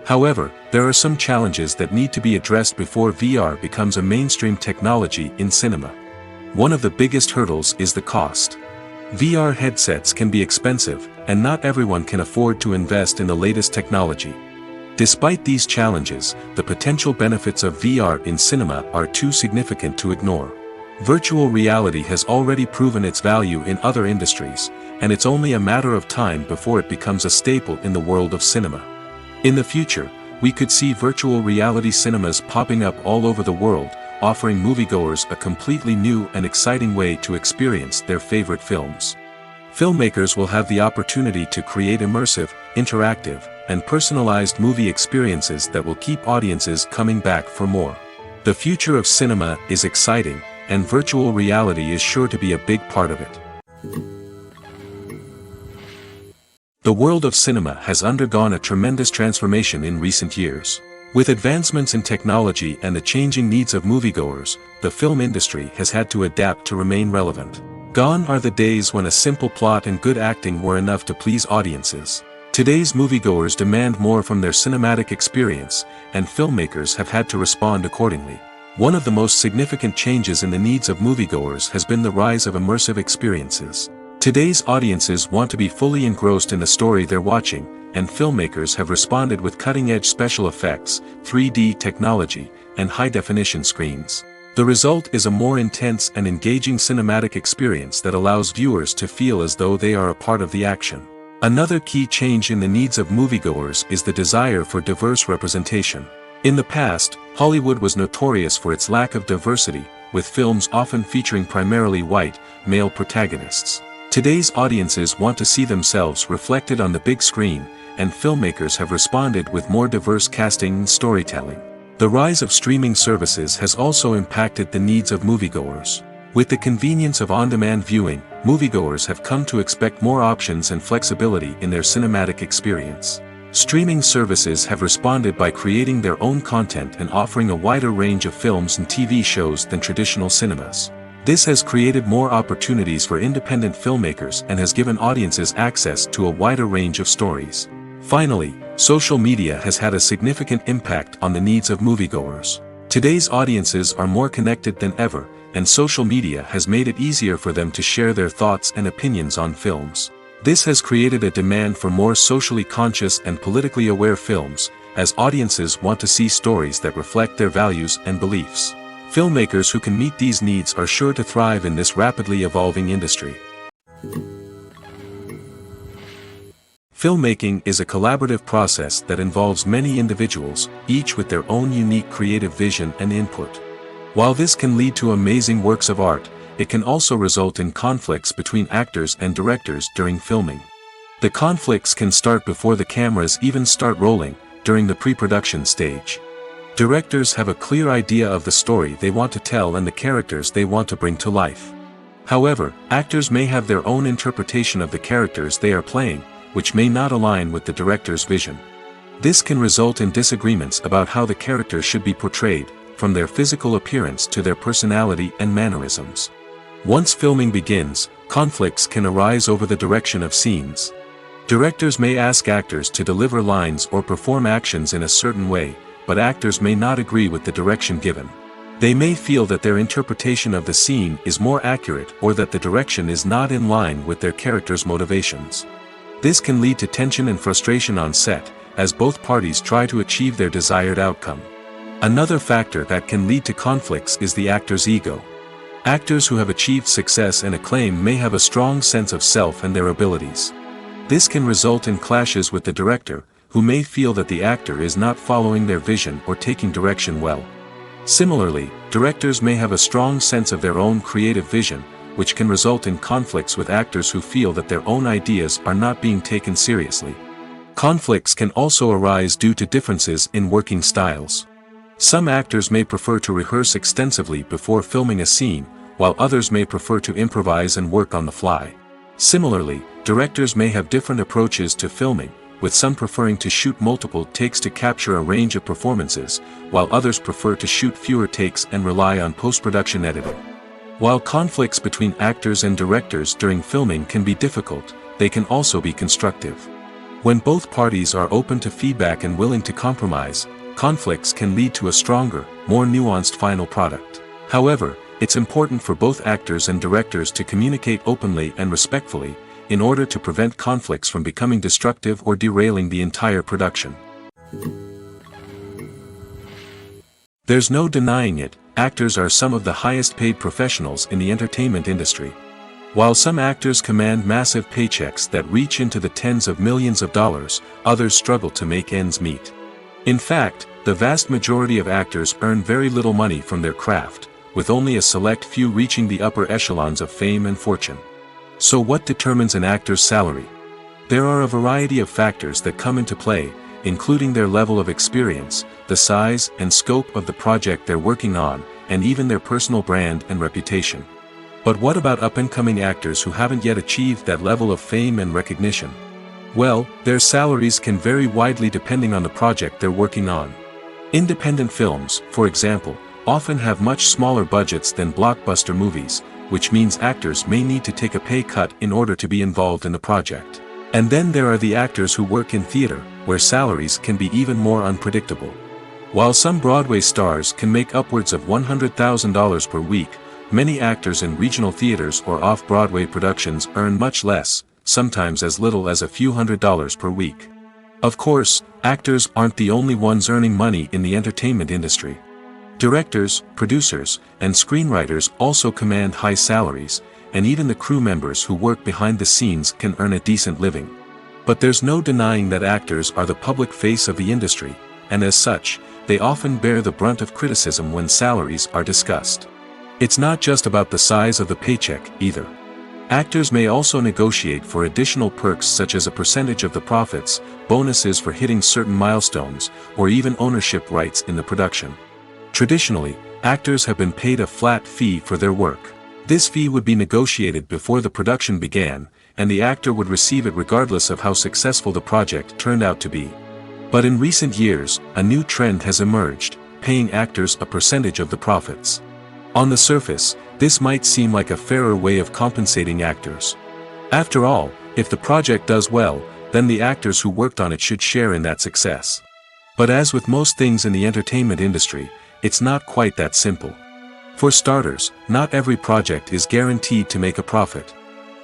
Speaker 1: However, there are some challenges that need to be addressed before VR becomes a mainstream technology in cinema. One of the biggest hurdles is the cost. VR headsets can be expensive, and not everyone can afford to invest in the latest technology. Despite these challenges, the potential benefits of VR in cinema are too significant to ignore. Virtual reality has already proven its value in other industries, and it's only a matter of time before it becomes a staple in the world of cinema. In the future, we could see virtual reality cinemas popping up all over the world, offering moviegoers a completely new and exciting way to experience their favorite films. Filmmakers will have the opportunity to create immersive, interactive, and personalized movie experiences that will keep audiences coming back for more. The future of cinema is exciting, and virtual reality is sure to be a big part of it. The world of cinema has undergone a tremendous transformation in recent years. With advancements in technology and the changing needs of moviegoers, the film industry has had to adapt to remain relevant. Gone are the days when a simple plot and good acting were enough to please audiences. Today's moviegoers demand more from their cinematic experience, and filmmakers have had to respond accordingly. One of the most significant changes in the needs of moviegoers has been the rise of immersive experiences. Today's audiences want to be fully engrossed in the story they're watching, and filmmakers have responded with cutting-edge special effects, 3D technology, and high-definition screens. The result is a more intense and engaging cinematic experience that allows viewers to feel as though they are a part of the action. Another key change in the needs of moviegoers is the desire for diverse representation. In the past, Hollywood was notorious for its lack of diversity, with films often featuring primarily white, male protagonists. Today's audiences want to see themselves reflected on the big screen, and filmmakers have responded with more diverse casting and storytelling. The rise of streaming services has also impacted the needs of moviegoers. With the convenience of on-demand viewing, moviegoers have come to expect more options and flexibility in their cinematic experience. Streaming services have responded by creating their own content and offering a wider range of films and TV shows than traditional cinemas. This has created more opportunities for independent filmmakers and has given audiences access to a wider range of stories. Finally, social media has had a significant impact on the needs of moviegoers. Today's audiences are more connected than ever, and social media has made it easier for them to share their thoughts and opinions on films. This has created a demand for more socially conscious and politically aware films, as audiences want to see stories that reflect their values and beliefs. Filmmakers who can meet these needs are sure to thrive in this rapidly evolving industry. Filmmaking is a collaborative process that involves many individuals, each with their own unique creative vision and input. While this can lead to amazing works of art, it can also result in conflicts between actors and directors during filming. The conflicts can start before the cameras even start rolling, during the pre-production stage. Directors have a clear idea of the story they want to tell and the characters they want to bring to life. However, actors may have their own interpretation of the characters they are playing, which may not align with the director's vision. This can result in disagreements about how the characters should be portrayed, from their physical appearance to their personality and mannerisms. Once filming begins, conflicts can arise over the direction of scenes. Directors may ask actors to deliver lines or perform actions in a certain way, but actors may not agree with the direction given. They may feel that their interpretation of the scene is more accurate or that the direction is not in line with their character's motivations. This can lead to tension and frustration on set, as both parties try to achieve their desired outcome. Another factor that can lead to conflicts is the actor's ego. Actors who have achieved success and acclaim may have a strong sense of self and their abilities. This can result in clashes with the director, who may feel that the actor is not following their vision or taking direction well. Similarly, directors may have a strong sense of their own creative vision, which can result in conflicts with actors who feel that their own ideas are not being taken seriously. Conflicts can also arise due to differences in working styles. Some actors may prefer to rehearse extensively before filming a scene, while others may prefer to improvise and work on the fly. Similarly, directors may have different approaches to filming, with some preferring to shoot multiple takes to capture a range of performances, while others prefer to shoot fewer takes and rely on post-production editing. While conflicts between actors and directors during filming can be difficult, they can also be constructive. When both parties are open to feedback and willing to compromise, conflicts can lead to a stronger, more nuanced final product. However, it's important for both actors and directors to communicate openly and respectfully, in order to prevent conflicts from becoming destructive or derailing the entire production. There's no denying it, actors are some of the highest paid professionals in the entertainment industry. While some actors command massive paychecks that reach into the tens of millions of dollars, others struggle to make ends meet. In fact, the vast majority of actors earn very little money from their craft, with only a select few reaching the upper echelons of fame and fortune. So what determines an actor's salary? There are a variety of factors that come into play, including their level of experience, the size and scope of the project they're working on, and even their personal brand and reputation. But what about up-and-coming actors who haven't yet achieved that level of fame and recognition? Well, their salaries can vary widely depending on the project they're working on. Independent films, for example, often have much smaller budgets than blockbuster movies, which means actors may need to take a pay cut in order to be involved in the project. And then there are the actors who work in theater, where salaries can be even more unpredictable. While some Broadway stars can make upwards of $100,000 per week, many actors in regional theaters or off-Broadway productions earn much less, sometimes as little as a few $100s per week. Of course, actors aren't the only ones earning money in the entertainment industry. Directors, producers, and screenwriters also command high salaries, and even the crew members who work behind the scenes can earn a decent living. But there's no denying that actors are the public face of the industry, and as such, they often bear the brunt of criticism when salaries are discussed. It's not just about the size of the paycheck, either. Actors may also negotiate for additional perks such as a percentage of the profits, bonuses for hitting certain milestones, or even ownership rights in the production. Traditionally, actors have been paid a flat fee for their work. This fee would be negotiated before the production began, and the actor would receive it regardless of how successful the project turned out to be. But in recent years, a new trend has emerged, paying actors a percentage of the profits. On the surface, this might seem like a fairer way of compensating actors. After all, if the project does well, then the actors who worked on it should share in that success. But as with most things in the entertainment industry, it's not quite that simple. For starters, not every project is guaranteed to make a profit.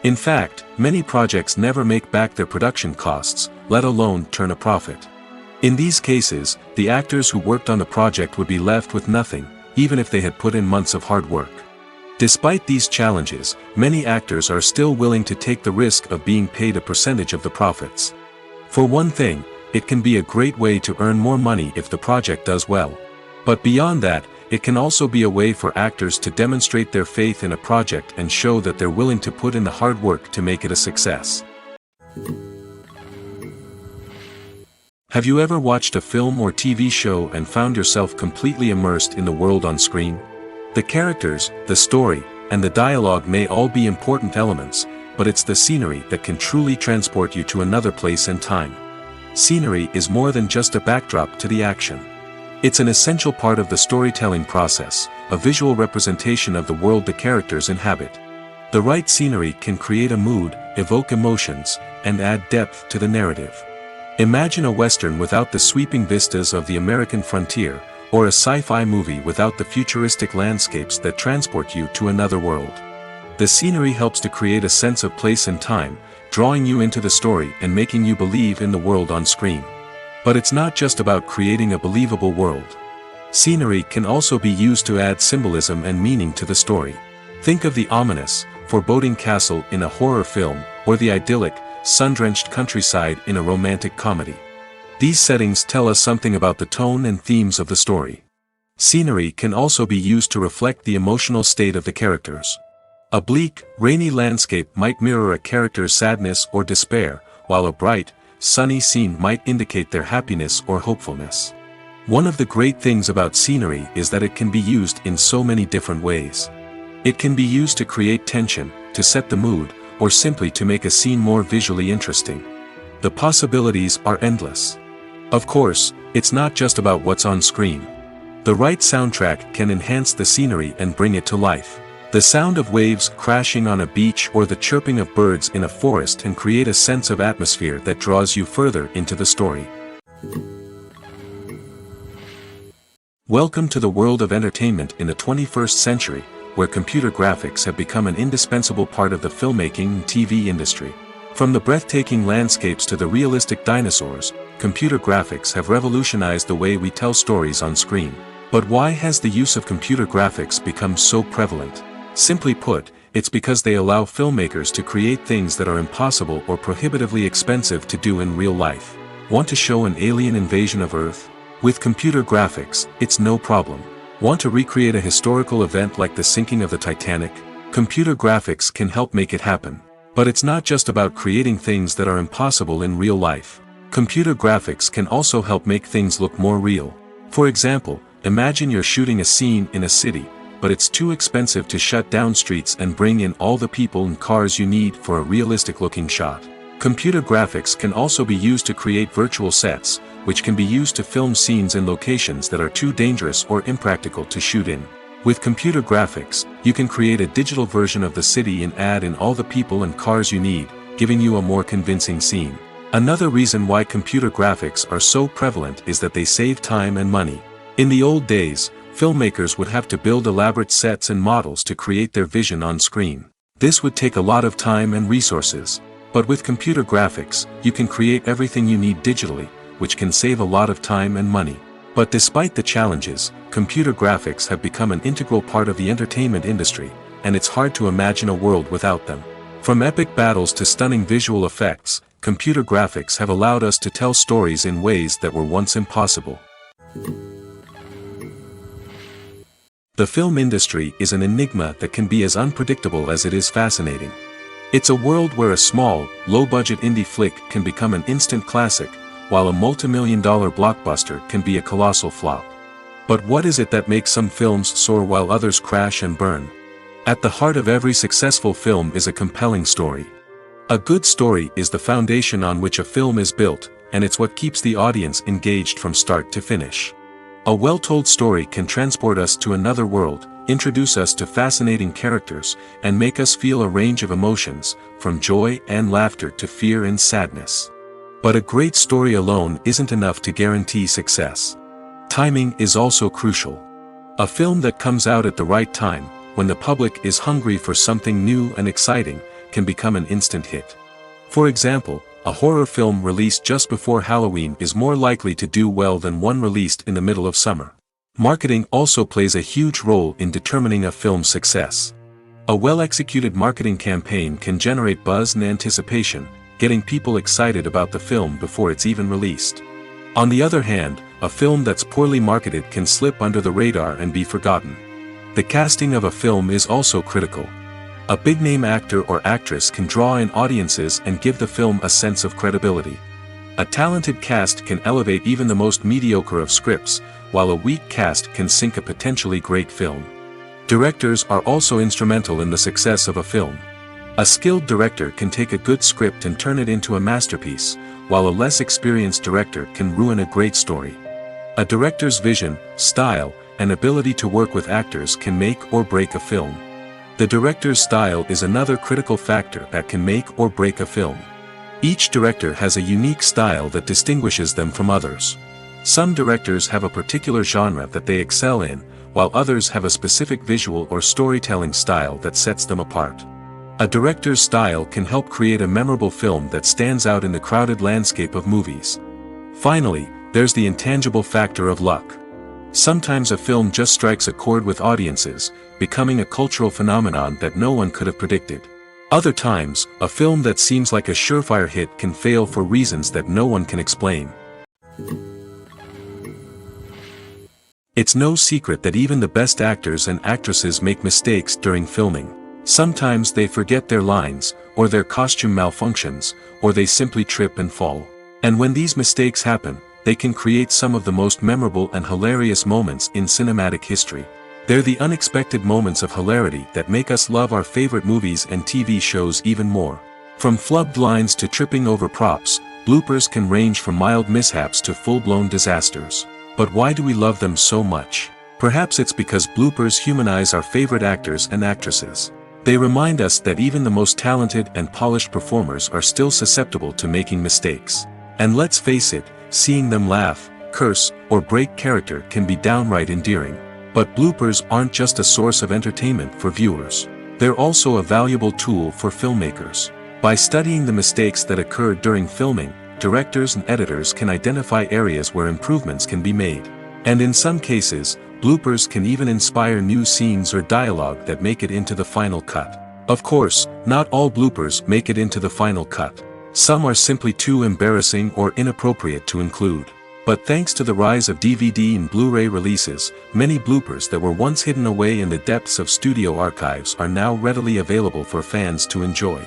Speaker 1: In fact, many projects never make back their production costs, let alone turn a profit. In these cases, the actors who worked on the project would be left with nothing, even if they had put in months of hard work. Despite these challenges, many actors are still willing to take the risk of being paid a percentage of the profits. For one thing, it can be a great way to earn more money if the project does well. But beyond that, it can also be a way for actors to demonstrate their faith in a project and show that they're willing to put in the hard work to make it a success. Have you ever watched a film or TV show and found yourself completely immersed in the world on screen? The characters, the story, and the dialogue may all be important elements, but it's the scenery that can truly transport you to another place and time. Scenery is more than just a backdrop to the action. It's an essential part of the storytelling process, a visual representation of the world the characters inhabit. The right scenery can create a mood, evoke emotions, and add depth to the narrative. Imagine a Western without the sweeping vistas of the American frontier, or a sci-fi movie without the futuristic landscapes that transport you to another world. The scenery helps to create a sense of place and time, drawing you into the story and making you believe in the world on screen. But it's not just about creating a believable world. Scenery can also be used to add symbolism and meaning to the story. Think of the ominous, foreboding castle in a horror film, or the idyllic, sun-drenched countryside in a romantic comedy. These settings tell us something about the tone and themes of the story. Scenery can also be used to reflect the emotional state of the characters. A bleak, rainy landscape might mirror a character's sadness or despair, while a bright, sunny scene might indicate their happiness or hopefulness. One of the great things about scenery is that it can be used in so many different ways. It can be used to create tension, to set the mood, or simply to make a scene more visually interesting. The possibilities are endless. Of course, it's not just about what's on screen. The right soundtrack can enhance the scenery and bring it to life. The sound of waves crashing on a beach or the chirping of birds in a forest can create a sense of atmosphere that draws you further into the story. Welcome to the world of entertainment in the 21st century, where computer graphics have become an indispensable part of the filmmaking and TV industry. From the breathtaking landscapes to the realistic dinosaurs, computer graphics have revolutionized the way we tell stories on screen. But why has the use of computer graphics become so prevalent? Simply put, it's because they allow filmmakers to create things that are impossible or prohibitively expensive to do in real life. Want to show an alien invasion of Earth? With computer graphics, it's no problem. Want to recreate a historical event like the sinking of the Titanic? Computer graphics can help make it happen. But it's not just about creating things that are impossible in real life. Computer graphics can also help make things look more real. For example, imagine you're shooting a scene in a city, but it's too expensive to shut down streets and bring in all the people and cars you need for a realistic-looking shot. Computer graphics can also be used to create virtual sets, which can be used to film scenes in locations that are too dangerous or impractical to shoot in. With computer graphics, you can create a digital version of the city and add in all the people and cars you need, giving you a more convincing scene. Another reason why computer graphics are so prevalent is that they save time and money. In the old days, filmmakers would have to build elaborate sets and models to create their vision on screen. This would take a lot of time and resources. But with computer graphics, you can create everything you need digitally, which can save a lot of time and money. But despite the challenges, computer graphics have become an integral part of the entertainment industry, and it's hard to imagine a world without them. From epic battles to stunning visual effects, computer graphics have allowed us to tell stories in ways that were once impossible. The film industry is an enigma that can be as unpredictable as it is fascinating. It's a world where a small, low-budget indie flick can become an instant classic, while a multi-million-dollar blockbuster can be a colossal flop. But what is it that makes some films soar while others crash and burn? At the heart of every successful film is a compelling story. A good story is the foundation on which a film is built, and it's what keeps the audience engaged from start to finish. A well-told story can transport us to another world, introduce us to fascinating characters, and make us feel a range of emotions, from joy and laughter to fear and sadness. But a great story alone isn't enough to guarantee success. Timing is also crucial. A film that comes out at the right time, when the public is hungry for something new and exciting, can become an instant hit. For example, a horror film released just before Halloween is more likely to do well than one released in the middle of summer. Marketing also plays a huge role in determining a film's success. A well-executed marketing campaign can generate buzz and anticipation, getting people excited about the film before it's even released. On the other hand, a film that's poorly marketed can slip under the radar and be forgotten. The casting of a film is also critical. A big-name actor or actress can draw in audiences and give the film a sense of credibility. A talented cast can elevate even the most mediocre of scripts, while a weak cast can sink a potentially great film. Directors are also instrumental in the success of a film. A skilled director can take a good script and turn it into a masterpiece, while a less experienced director can ruin a great story. A director's vision, style, and ability to work with actors can make or break a film. The director's style is another critical factor that can make or break a film. Each director has a unique style that distinguishes them from others. Some directors have a particular genre that they excel in, while others have a specific visual or storytelling style that sets them apart. A director's style can help create a memorable film that stands out in the crowded landscape of movies. Finally, there's the intangible factor of luck. Sometimes a film just strikes a chord with audiences, becoming a cultural phenomenon that no one could have predicted. Other times, a film that seems like a surefire hit can fail for reasons that no one can explain. It's no secret that even the best actors and actresses make mistakes during filming. Sometimes they forget their lines, or their costume malfunctions, or they simply trip and fall. And when these mistakes happen, they can create some of the most memorable and hilarious moments in cinematic history. They're the unexpected moments of hilarity that make us love our favorite movies and TV shows even more. From flubbed lines to tripping over props, bloopers can range from mild mishaps to full-blown disasters. But why do we love them so much? Perhaps it's because bloopers humanize our favorite actors and actresses. They remind us that even the most talented and polished performers are still susceptible to making mistakes. And let's face it, seeing them laugh, curse, or break character can be downright endearing. But bloopers aren't just a source of entertainment for viewers. They're also a valuable tool for filmmakers. By studying the mistakes that occurred during filming, directors and editors can identify areas where improvements can be made. And in some cases, bloopers can even inspire new scenes or dialogue that make it into the final cut. Of course, not all bloopers make it into the final cut. Some are simply too embarrassing or inappropriate to include. But thanks to the rise of DVD and Blu-ray releases, many bloopers that were once hidden away in the depths of studio archives are now readily available for fans to enjoy.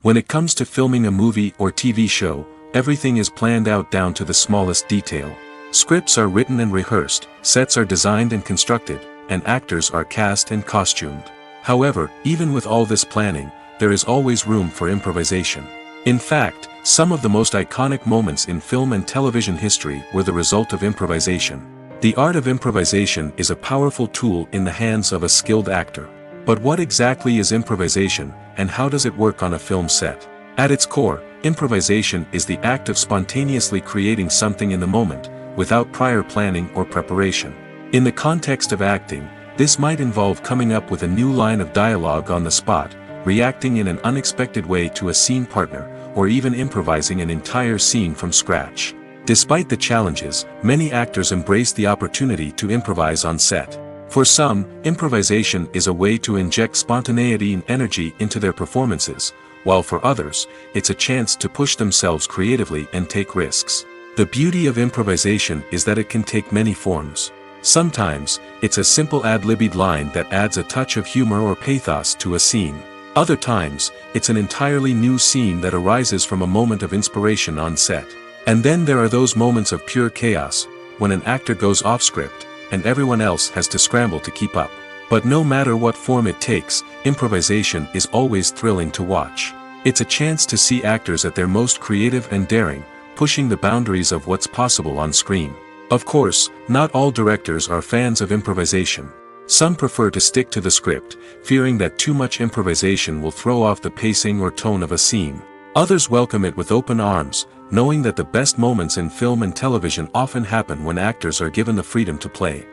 Speaker 1: When it comes to filming a movie or TV show, everything is planned out down to the smallest detail. Scripts are written and rehearsed, sets are designed and constructed, and actors are cast and costumed. However, even with all this planning, there is always room for improvisation. In fact, some of the most iconic moments in film and television history were the result of improvisation. The art of improvisation is a powerful tool in the hands of a skilled actor. But what exactly is improvisation, and how does it work on a film set? At its core, improvisation is the act of spontaneously creating something in the moment, without prior planning or preparation. In the context of acting, this might involve coming up with a new line of dialogue on the spot, reacting in an unexpected way to a scene partner, or even improvising an entire scene from scratch. Despite the challenges, many actors embrace the opportunity to improvise on set. For some, improvisation is a way to inject spontaneity and energy into their performances, while for others, it's a chance to push themselves creatively and take risks. The beauty of improvisation is that it can take many forms. Sometimes, it's a simple ad-libbed line that adds a touch of humor or pathos to a scene. Other times, it's an entirely new scene that arises from a moment of inspiration on set. And then there are those moments of pure chaos, when an actor goes off script, and everyone else has to scramble to keep up. But no matter what form it takes, improvisation is always thrilling to watch. It's a chance to see actors at their most creative and daring, pushing the boundaries of what's possible on screen. Of course, not all directors are fans of improvisation. Some prefer to stick to the script, fearing that too much improvisation will throw off the pacing or tone of a scene. Others welcome it with open arms, knowing that the best moments in film and television often happen when actors are given the freedom to play.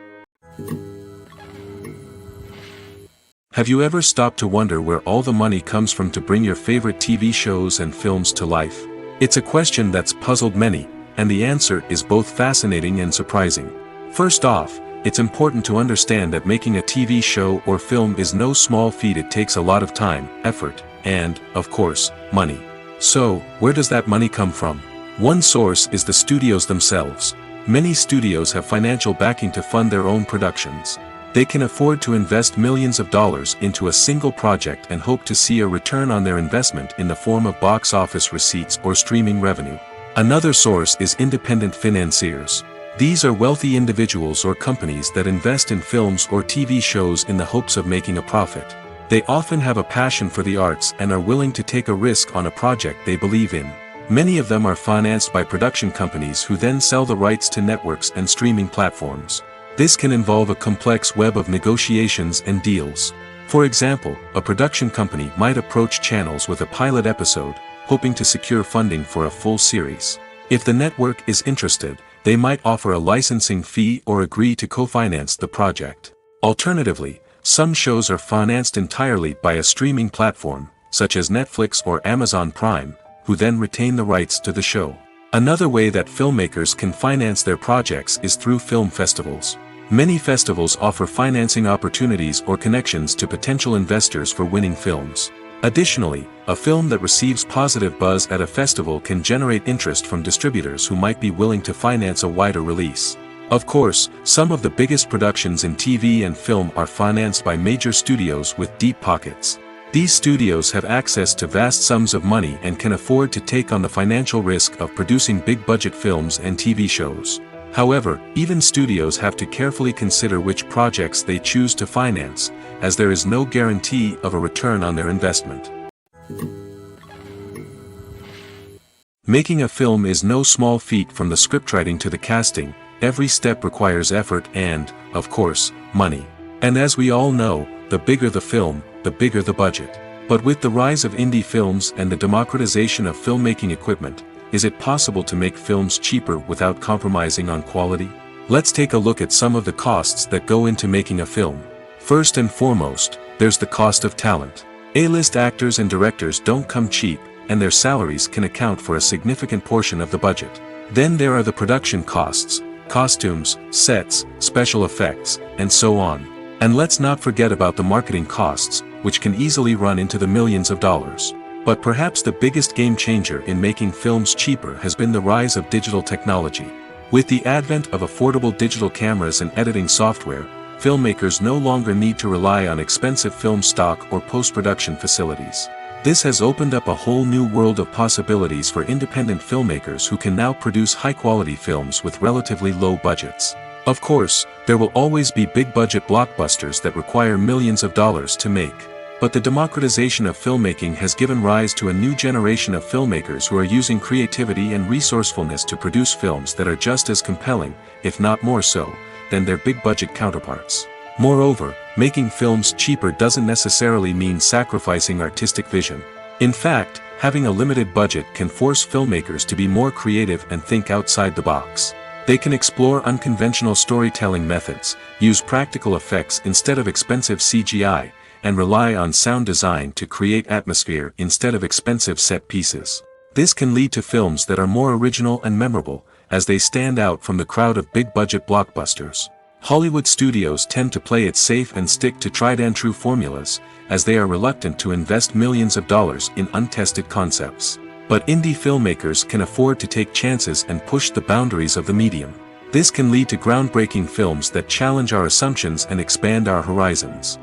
Speaker 1: Have you ever stopped to wonder where all the money comes from to bring your favorite TV shows and films to life? It's a question that's puzzled many, and the answer is both fascinating and surprising. First off, it's important to understand that making a TV show or film is no small feat. It takes a lot of time, effort, and, of course, money. So, where does that money come from? One source is the studios themselves. Many studios have financial backing to fund their own productions. They can afford to invest millions of dollars into a single project and hope to see a return on their investment in the form of box office receipts or streaming revenue. Another source is independent financiers. These are wealthy individuals or companies that invest in films or TV shows in the hopes of making a profit. They often have a passion for the arts and are willing to take a risk on a project they believe in. Many of them are financed by production companies who then sell the rights to networks and streaming platforms. This can involve a complex web of negotiations and deals. For example, a production company might approach channels with a pilot episode, hoping to secure funding for a full series. If the network is interested, they might offer a licensing fee or agree to co-finance the project. Alternatively, some shows are financed entirely by a streaming platform, such as Netflix or Amazon Prime, who then retain the rights to the show. Another way that filmmakers can finance their projects is through film festivals. Many festivals offer financing opportunities or connections to potential investors for winning films. Additionally, a film that receives positive buzz at a festival can generate interest from distributors who might be willing to finance a wider release. Of course, some of the biggest productions in TV and film are financed by major studios with deep pockets. These studios have access to vast sums of money and can afford to take on the financial risk of producing big-budget films and TV shows. However, even studios have to carefully consider which projects they choose to finance, as there is no guarantee of a return on their investment. Making a film is no small feat. From the scriptwriting to the casting, every step requires effort and, of course, money. And as we all know, the bigger the film, the bigger the budget. But with the rise of indie films and the democratization of filmmaking equipment, is it possible to make films cheaper without compromising on quality? Let's take a look at some of the costs that go into making a film. First and foremost, there's the cost of talent. A-list actors and directors don't come cheap, and their salaries can account for a significant portion of the budget. Then there are the production costs, costumes, sets, special effects, and so on. And let's not forget about the marketing costs, which can easily run into the millions of dollars. But perhaps the biggest game changer in making films cheaper has been the rise of digital technology. With the advent of affordable digital cameras and editing software, filmmakers no longer need to rely on expensive film stock or post-production facilities. This has opened up a whole new world of possibilities for independent filmmakers who can now produce high-quality films with relatively low budgets. Of course, there will always be big-budget blockbusters that require millions of dollars to make. But the democratization of filmmaking has given rise to a new generation of filmmakers who are using creativity and resourcefulness to produce films that are just as compelling, if not more so, than their big-budget counterparts. Moreover, making films cheaper doesn't necessarily mean sacrificing artistic vision. In fact, having a limited budget can force filmmakers to be more creative and think outside the box. They can explore unconventional storytelling methods, use practical effects instead of expensive CGI, and rely on sound design to create atmosphere instead of expensive set pieces. This can lead to films that are more original and memorable, as they stand out from the crowd of big-budget blockbusters. Hollywood studios tend to play it safe and stick to tried-and-true formulas, as they are reluctant to invest millions of dollars in untested concepts. But indie filmmakers can afford to take chances and push the boundaries of the medium. This can lead to groundbreaking films that challenge our assumptions and expand our horizons.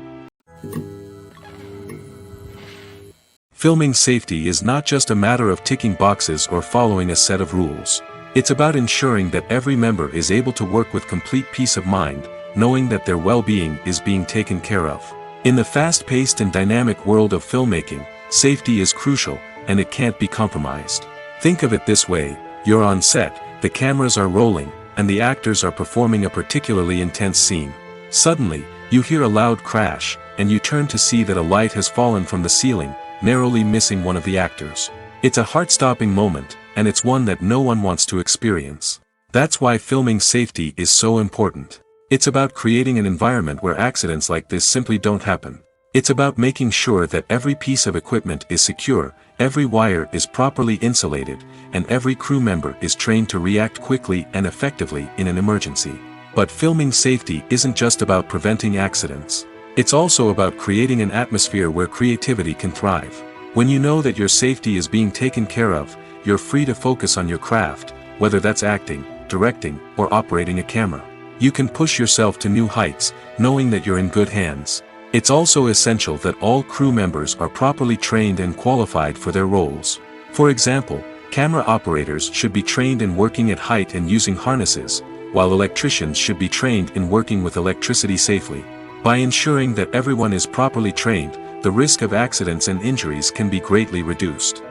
Speaker 1: Filming safety is not just a matter of ticking boxes or following a set of rules. It's about ensuring that every member is able to work with complete peace of mind, knowing that their well-being is being taken care of. In the fast-paced and dynamic world of filmmaking, safety is crucial, and it can't be compromised. Think of it this way: you're on set, the cameras are rolling, and the actors are performing a particularly intense scene. Suddenly, you hear a loud crash, and you turn to see that a light has fallen from the ceiling, narrowly missing one of the actors. It's a heart-stopping moment, and it's one that no one wants to experience. That's why filming safety is so important. It's about creating an environment where accidents like this simply don't happen. It's about making sure that every piece of equipment is secure, every wire is properly insulated, and every crew member is trained to react quickly and effectively in an emergency. But filming safety isn't just about preventing accidents. It's also about creating an atmosphere where creativity can thrive. When you know that your safety is being taken care of, you're free to focus on your craft, whether that's acting, directing, or operating a camera. You can push yourself to new heights, knowing that you're in good hands. It's also essential that all crew members are properly trained and qualified for their roles. For example, camera operators should be trained in working at height and using harnesses, while electricians should be trained in working with electricity safely. By ensuring that everyone is properly trained, the risk of accidents and injuries can be greatly reduced.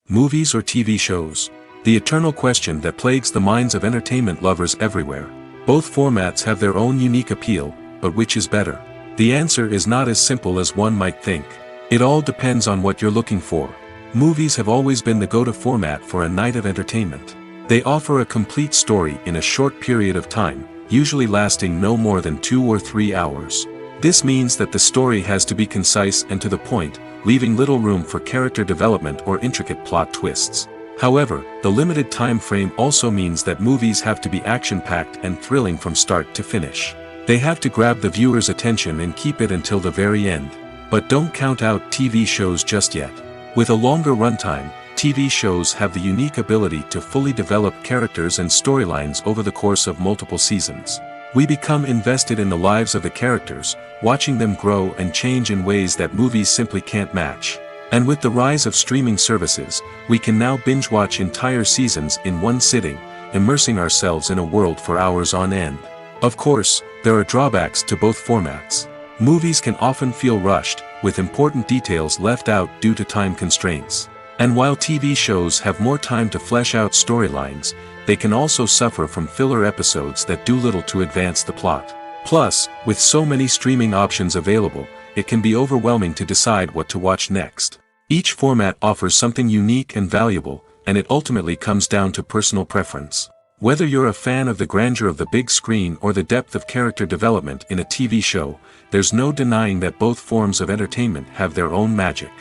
Speaker 1: Movies or TV shows? The eternal question that plagues the minds of entertainment lovers everywhere. Both formats have their own unique appeal, but which is better? The answer is not as simple as one might think. It all depends on what you're looking for. Movies have always been the go-to format for a night of entertainment. They offer a complete story in a short period of time, usually lasting no more than 2 or 3 hours. This means that the story has to be concise and to the point, leaving little room for character development or intricate plot twists. However, the limited time frame also means that movies have to be action-packed and thrilling from start to finish. They have to grab the viewer's attention and keep it until the very end. But don't count out TV shows just yet. With a longer runtime, TV shows have the unique ability to fully develop characters and storylines over the course of multiple seasons. We become invested in the lives of the characters, watching them grow and change in ways that movies simply can't match. And with the rise of streaming services, we can now binge-watch entire seasons in one sitting, immersing ourselves in a world for hours on end. Of course, there are drawbacks to both formats. Movies can often feel rushed, with important details left out due to time constraints. And while TV shows have more time to flesh out storylines, they can also suffer from filler episodes that do little to advance the plot. Plus, with so many streaming options available, it can be overwhelming to decide what to watch next. Each format offers something unique and valuable, and it ultimately comes down to personal preference. Whether you're a fan of the grandeur of the big screen or the depth of character development in a TV show, there's no denying that both forms of entertainment have their own magic.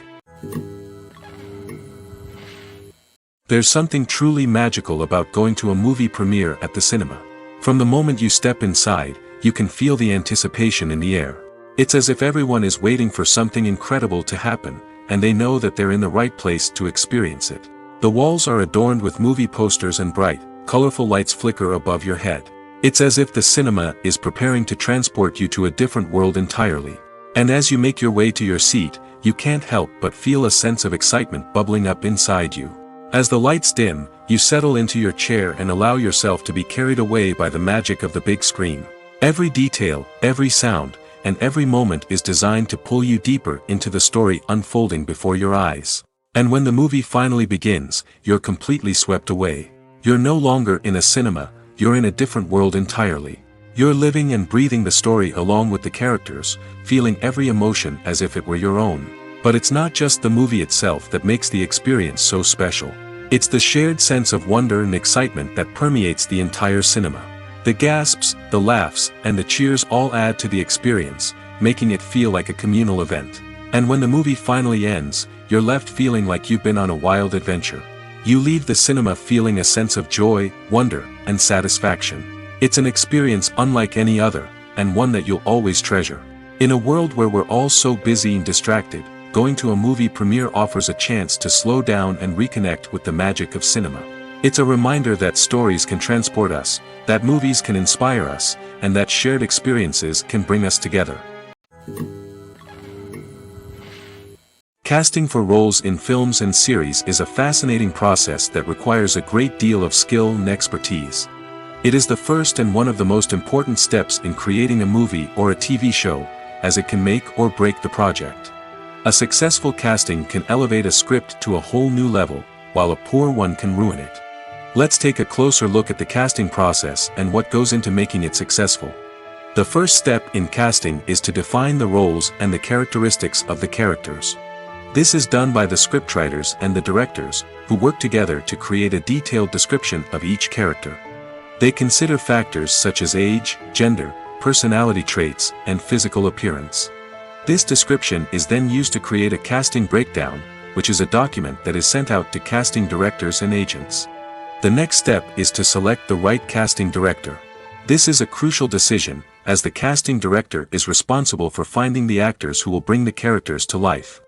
Speaker 1: There's something truly magical about going to a movie premiere at the cinema. From the moment you step inside, you can feel the anticipation in the air. It's as if everyone is waiting for something incredible to happen, and they know that they're in the right place to experience it. The walls are adorned with movie posters and bright, colorful lights flicker above your head. It's as if the cinema is preparing to transport you to a different world entirely. And as you make your way to your seat, you can't help but feel a sense of excitement bubbling up inside you. As the lights dim, you settle into your chair and allow yourself to be carried away by the magic of the big screen. Every detail, every sound, and every moment is designed to pull you deeper into the story unfolding before your eyes. And when the movie finally begins, you're completely swept away. You're no longer in a cinema, you're in a different world entirely. You're living and breathing the story along with the characters, feeling every emotion as if it were your own. But it's not just the movie itself that makes the experience so special. It's the shared sense of wonder and excitement that permeates the entire cinema. The gasps, the laughs, and the cheers all add to the experience, making it feel like a communal event. And when the movie finally ends, you're left feeling like you've been on a wild adventure. You leave the cinema feeling a sense of joy, wonder, and satisfaction. It's an experience unlike any other, and one that you'll always treasure. In a world where we're all so busy and distracted, going to a movie premiere offers a chance to slow down and reconnect with the magic of cinema. It's a reminder that stories can transport us, that movies can inspire us, and that shared experiences can bring us together. Casting for roles in films and series is a fascinating process that requires a great deal of skill and expertise. It is the first and one of the most important steps in creating a movie or a TV show, as it can make or break the project. A successful casting can elevate a script to a whole new level, while a poor one can ruin it. Let's take a closer look at the casting process and what goes into making it successful. The first step in casting is to define the roles and the characteristics of the characters. This is done by the scriptwriters and the directors, who work together to create a detailed description of each character. They consider factors such as age, gender, personality traits, and physical appearance. This description is then used to create a casting breakdown, which is a document that is sent out to casting directors and agents. The next step is to select the right casting director. This is a crucial decision, as the casting director is responsible for finding the actors who will bring the characters to life.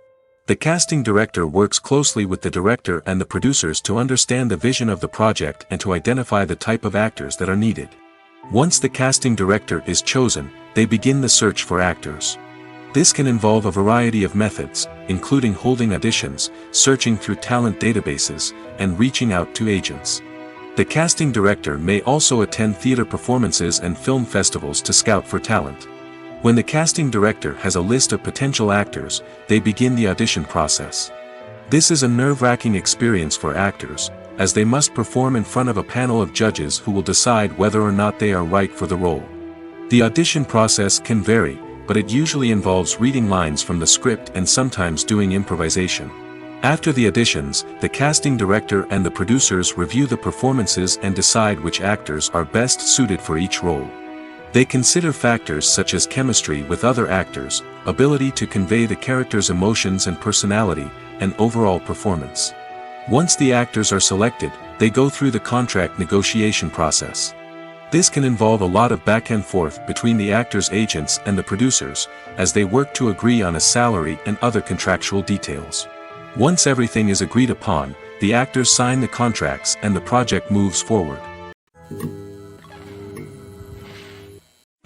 Speaker 1: The casting director works closely with the director and the producers to understand the vision of the project and to identify the type of actors that are needed. Once the casting director is chosen, they begin the search for actors. This can involve a variety of methods, including holding auditions, searching through talent databases, and reaching out to agents. The casting director may also attend theater performances and film festivals to scout for talent. When the casting director has a list of potential actors, they begin the audition process. This is a nerve-wracking experience for actors, as they must perform in front of a panel of judges who will decide whether or not they are right for the role. The audition process can vary, but it usually involves reading lines from the script and sometimes doing improvisation. After the auditions, the casting director and the producers review the performances and decide which actors are best suited for each role. They consider factors such as chemistry with other actors, ability to convey the character's emotions and personality, and overall performance. Once the actors are selected, they go through the contract negotiation process. This can involve a lot of back and forth between the actors' agents and the producers, as they work to agree on a salary and other contractual details. Once everything is agreed upon, the actors sign the contracts and the project moves forward.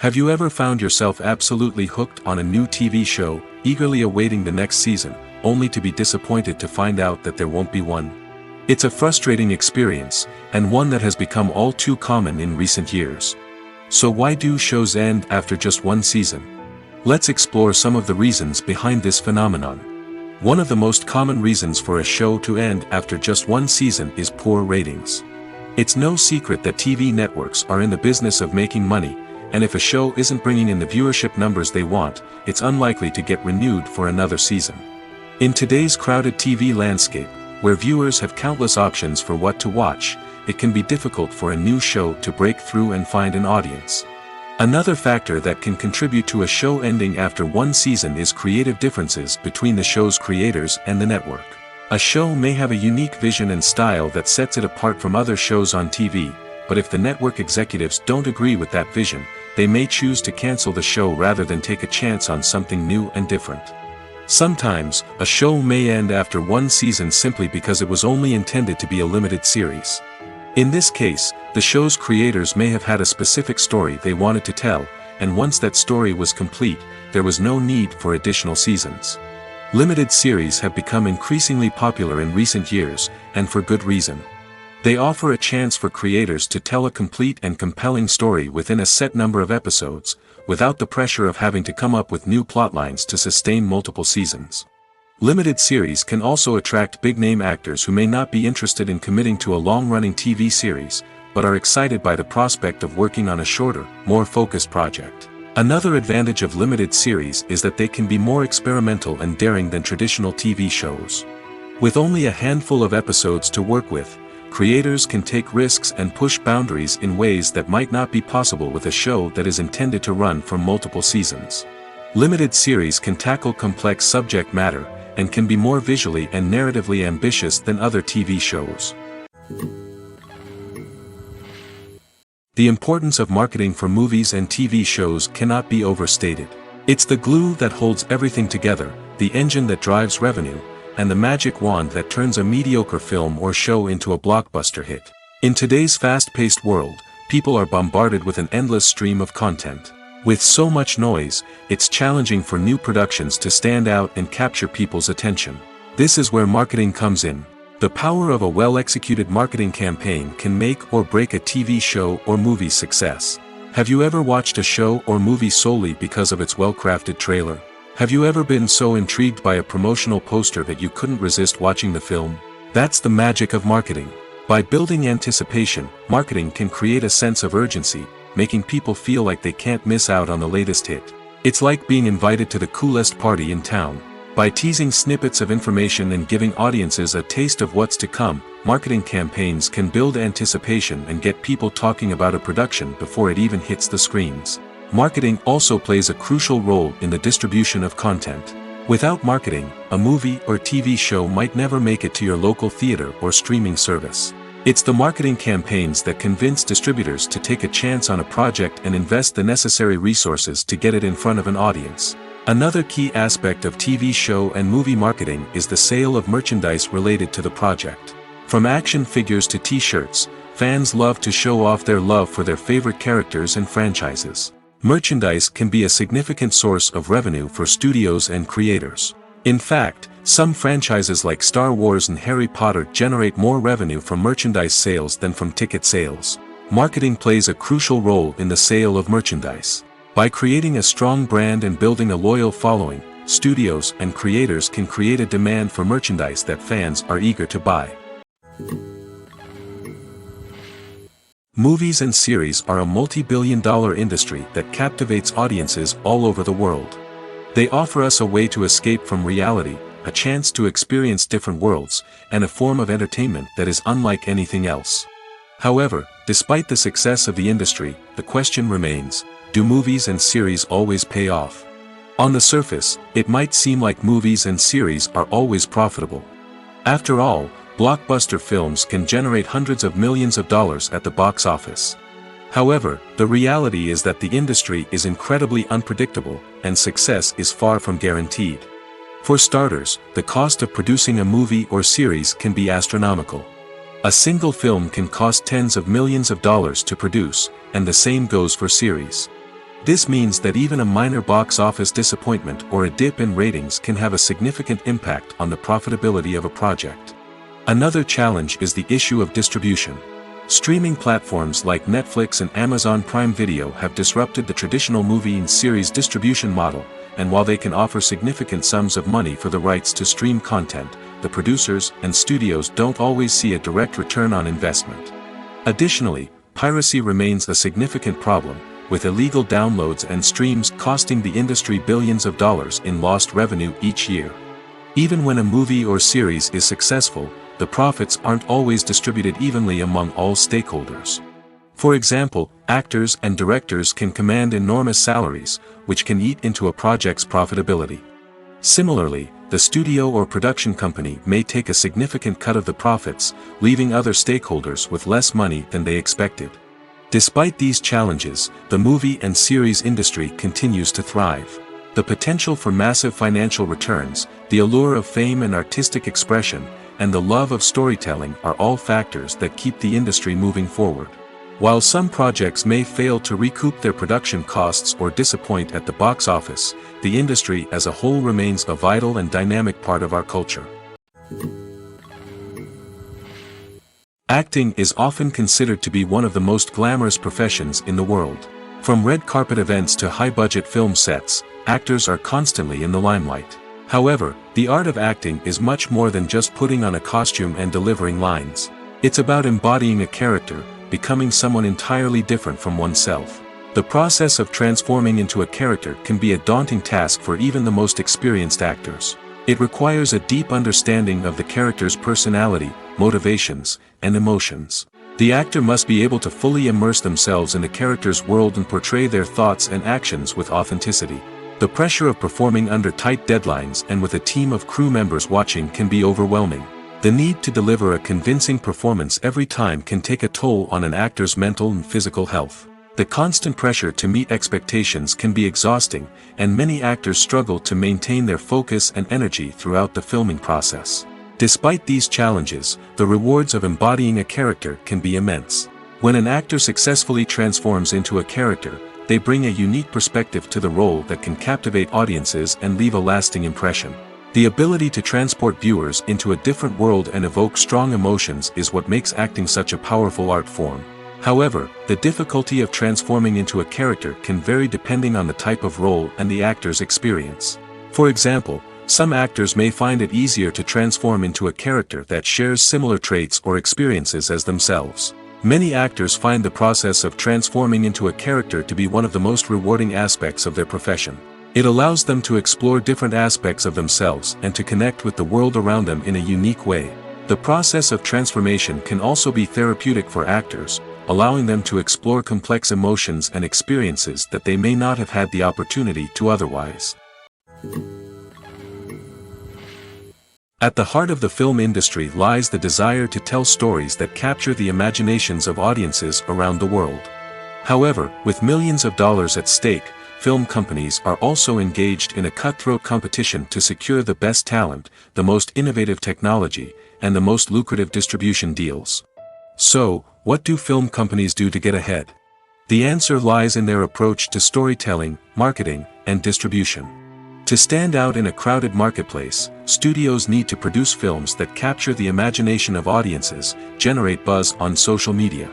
Speaker 1: Have you ever found yourself absolutely hooked on a new TV show, eagerly awaiting the next season, only to be disappointed to find out that there won't be one? It's a frustrating experience, and one that has become all too common in recent years. So why do shows end after just one season? Let's explore some of the reasons behind this phenomenon. One of the most common reasons for a show to end after just one season is poor ratings. It's no secret that TV networks are in the business of making money, and if a show isn't bringing in the viewership numbers they want, it's unlikely to get renewed for another season. In today's crowded TV landscape, where viewers have countless options for what to watch, it can be difficult for a new show to break through and find an audience. Another factor that can contribute to a show ending after one season is creative differences between the show's creators and the network. A show may have a unique vision and style that sets it apart from other shows on TV, but if the network executives don't agree with that vision, they may choose to cancel the show rather than take a chance on something new and different. Sometimes, a show may end after one season simply because it was only intended to be a limited series. In this case, the show's creators may have had a specific story they wanted to tell, and once that story was complete, there was no need for additional seasons. Limited series have become increasingly popular in recent years, and for good reason. They offer a chance for creators to tell a complete and compelling story within a set number of episodes, without the pressure of having to come up with new plotlines to sustain multiple seasons. Limited series can also attract big-name actors who may not be interested in committing to a long-running TV series, but are excited by the prospect of working on a shorter, more focused project. Another advantage of limited series is that they can be more experimental and daring than traditional TV shows. With only a handful of episodes to work with, creators can take risks and push boundaries in ways that might not be possible with a show that is intended to run for multiple seasons. Limited series can tackle complex subject matter, and can be more visually and narratively ambitious than other TV shows. The importance of marketing for movies and TV shows cannot be overstated. It's the glue that holds everything together, the engine that drives revenue, and the magic wand that turns a mediocre film or show into a blockbuster hit. In today's fast-paced world, people are bombarded with an endless stream of content. With so much noise, it's challenging for new productions to stand out and capture people's attention. This is where marketing comes in. The power of a well-executed marketing campaign can make or break a TV show or movie's success. Have you ever watched a show or movie solely because of its well-crafted trailer? Have you ever been so intrigued by a promotional poster that you couldn't resist watching the film? That's the magic of marketing. By building anticipation, marketing can create a sense of urgency, making people feel like they can't miss out on the latest hit. It's like being invited to the coolest party in town. By teasing snippets of information and giving audiences a taste of what's to come, marketing campaigns can build anticipation and get people talking about a production before it even hits the screens. marketing also plays a crucial role in the distribution of content. Without marketing, a movie or TV show might never make it to your local theater or streaming service. It's the marketing campaigns that convince distributors to take a chance on a project and invest the necessary resources to get it in front of an audience. Another key aspect of TV show and movie marketing is the sale of merchandise related to the project. From action figures to t-shirts, fans love to show off their love for their favorite characters and franchises. Merchandise can be a significant source of revenue for studios and creators. In fact, some franchises like Star Wars and Harry Potter generate more revenue from merchandise sales than from ticket sales. Marketing plays a crucial role in the sale of merchandise. By creating a strong brand and building a loyal following, studios and creators can create a demand for merchandise that fans are eager to buy. Movies and series are a multi-billion-dollar industry that captivates audiences all over the world. They offer us a way to escape from reality, a chance to experience different worlds, and a form of entertainment that is unlike anything else. However, despite the success of the industry, the question remains, do movies and series always pay off? On the surface, it might seem like movies and series are always profitable. After all, blockbuster films can generate hundreds of millions of dollars at the box office. However, the reality is that the industry is incredibly unpredictable, and success is far from guaranteed. For starters, the cost of producing a movie or series can be astronomical. A single film can cost tens of millions of dollars to produce, and the same goes for series. This means that even a minor box office disappointment or a dip in ratings can have a significant impact on the profitability of a project. Another challenge is the issue of distribution. Streaming platforms like Netflix and Amazon Prime Video have disrupted the traditional movie and series distribution model, and while they can offer significant sums of money for the rights to stream content, the producers and studios don't always see a direct return on investment. Additionally, piracy remains a significant problem, with illegal downloads and streams costing the industry billions of dollars in lost revenue each year. Even when a movie or series is successful, the profits aren't always distributed evenly among all stakeholders. For example, actors and directors can command enormous salaries, which can eat into a project's profitability. Similarly, the studio or production company may take a significant cut of the profits, leaving other stakeholders with less money than they expected. Despite these challenges, the movie and series industry continues to thrive. The potential for massive financial returns, the allure of fame and artistic expression, and the love of storytelling are all factors that keep the industry moving forward. While some projects may fail to recoup their production costs or disappoint at the box office, the industry as a whole remains a vital and dynamic part of our culture. Acting is often considered to be one of the most glamorous professions in the world. From red carpet events to high-budget film sets, actors are constantly in the limelight. However, the art of acting is much more than just putting on a costume and delivering lines. It's about embodying a character, becoming someone entirely different from oneself. The process of transforming into a character can be a daunting task for even the most experienced actors. It requires a deep understanding of the character's personality, motivations, and emotions. The actor must be able to fully immerse themselves in the character's world and portray their thoughts and actions with authenticity. The pressure of performing under tight deadlines and with a team of crew members watching can be overwhelming. The need to deliver a convincing performance every time can take a toll on an actor's mental and physical health. The constant pressure to meet expectations can be exhausting, and many actors struggle to maintain their focus and energy throughout the filming process. Despite these challenges, the rewards of embodying a character can be immense. When an actor successfully transforms into a character, they bring a unique perspective to the role that can captivate audiences and leave a lasting impression. The ability to transport viewers into a different world and evoke strong emotions is what makes acting such a powerful art form. However, the difficulty of transforming into a character can vary depending on the type of role and the actor's experience. For example, some actors may find it easier to transform into a character that shares similar traits or experiences as themselves. Many actors find the process of transforming into a character to be one of the most rewarding aspects of their profession. It allows them to explore different aspects of themselves and to connect with the world around them in a unique way. The process of transformation can also be therapeutic for actors, allowing them to explore complex emotions and experiences that they may not have had the opportunity to otherwise. At the heart of the film industry lies the desire to tell stories that capture the imaginations of audiences around the world. However, with millions of dollars at stake, film companies are also engaged in a cutthroat competition to secure the best talent, the most innovative technology, and the most lucrative distribution deals. So, what do film companies do to get ahead? The answer lies in their approach to storytelling, marketing, and distribution. To stand out in a crowded marketplace, studios need to produce films that capture the imagination of audiences, generate buzz on social media.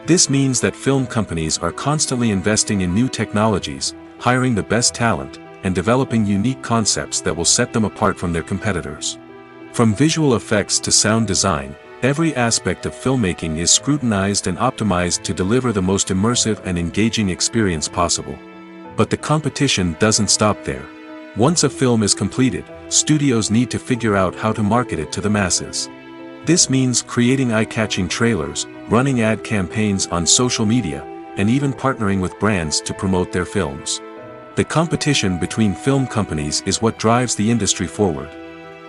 Speaker 1: This means that film companies are constantly investing in new technologies, hiring the best talent, and developing unique concepts that will set them apart from their competitors. From visual effects to sound design, every aspect of filmmaking is scrutinized and optimized to deliver the most immersive and engaging experience possible. But the competition doesn't stop there. Once a film is completed, studios need to figure out how to market it to the masses. This means creating eye-catching trailers, running ad campaigns on social media, and even partnering with brands to promote their films. The competition between film companies is what drives the industry forward.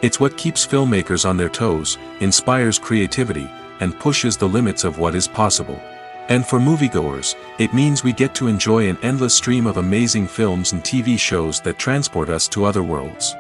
Speaker 1: It's what keeps filmmakers on their toes, inspires creativity, and pushes the limits of what is possible. And for moviegoers, it means we get to enjoy an endless stream of amazing films and TV shows that transport us to other worlds.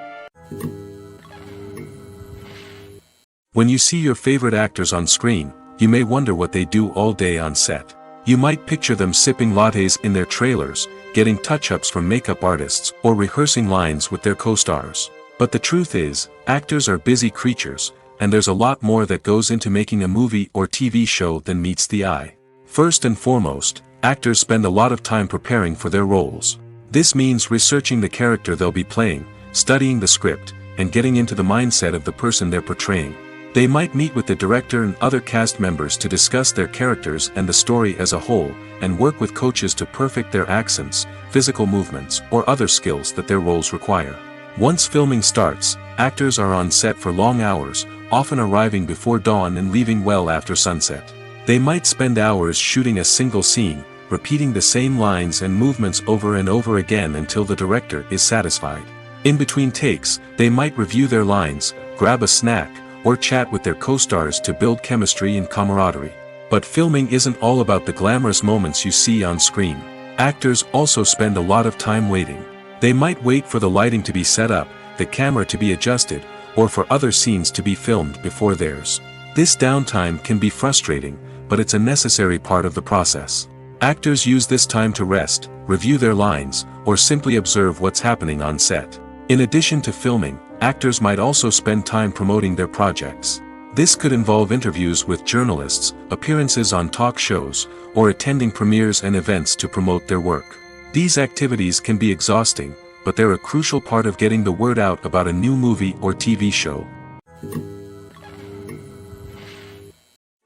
Speaker 1: When you see your favorite actors on screen, you may wonder what they do all day on set. You might picture them sipping lattes in their trailers, getting touch-ups from makeup artists, or rehearsing lines with their co-stars. But the truth is, actors are busy creatures, and there's a lot more that goes into making a movie or TV show than meets the eye. First and foremost, actors spend a lot of time preparing for their roles. This means researching the character they'll be playing, studying the script, and getting into the mindset of the person they're portraying. They might meet with the director and other cast members to discuss their characters and the story as a whole, and work with coaches to perfect their accents, physical movements, or other skills that their roles require. Once filming starts, actors are on set for long hours, often arriving before dawn and leaving well after sunset. They might spend hours shooting a single scene, repeating the same lines and movements over and over again until the director is satisfied. In between takes, they might review their lines, grab a snack, or chat with their co-stars to build chemistry and camaraderie. But filming isn't all about the glamorous moments you see on screen. Actors also spend a lot of time waiting. They might wait for the lighting to be set up, the camera to be adjusted, or for other scenes to be filmed before theirs. This downtime can be frustrating, but it's a necessary part of the process. Actors use this time to rest, review their lines, or simply observe what's happening on set. In addition to filming, actors might also spend time promoting their projects. This could involve interviews with journalists, appearances on talk shows, or attending premieres and events to promote their work. These activities can be exhausting, but they're a crucial part of getting the word out about a new movie or TV show.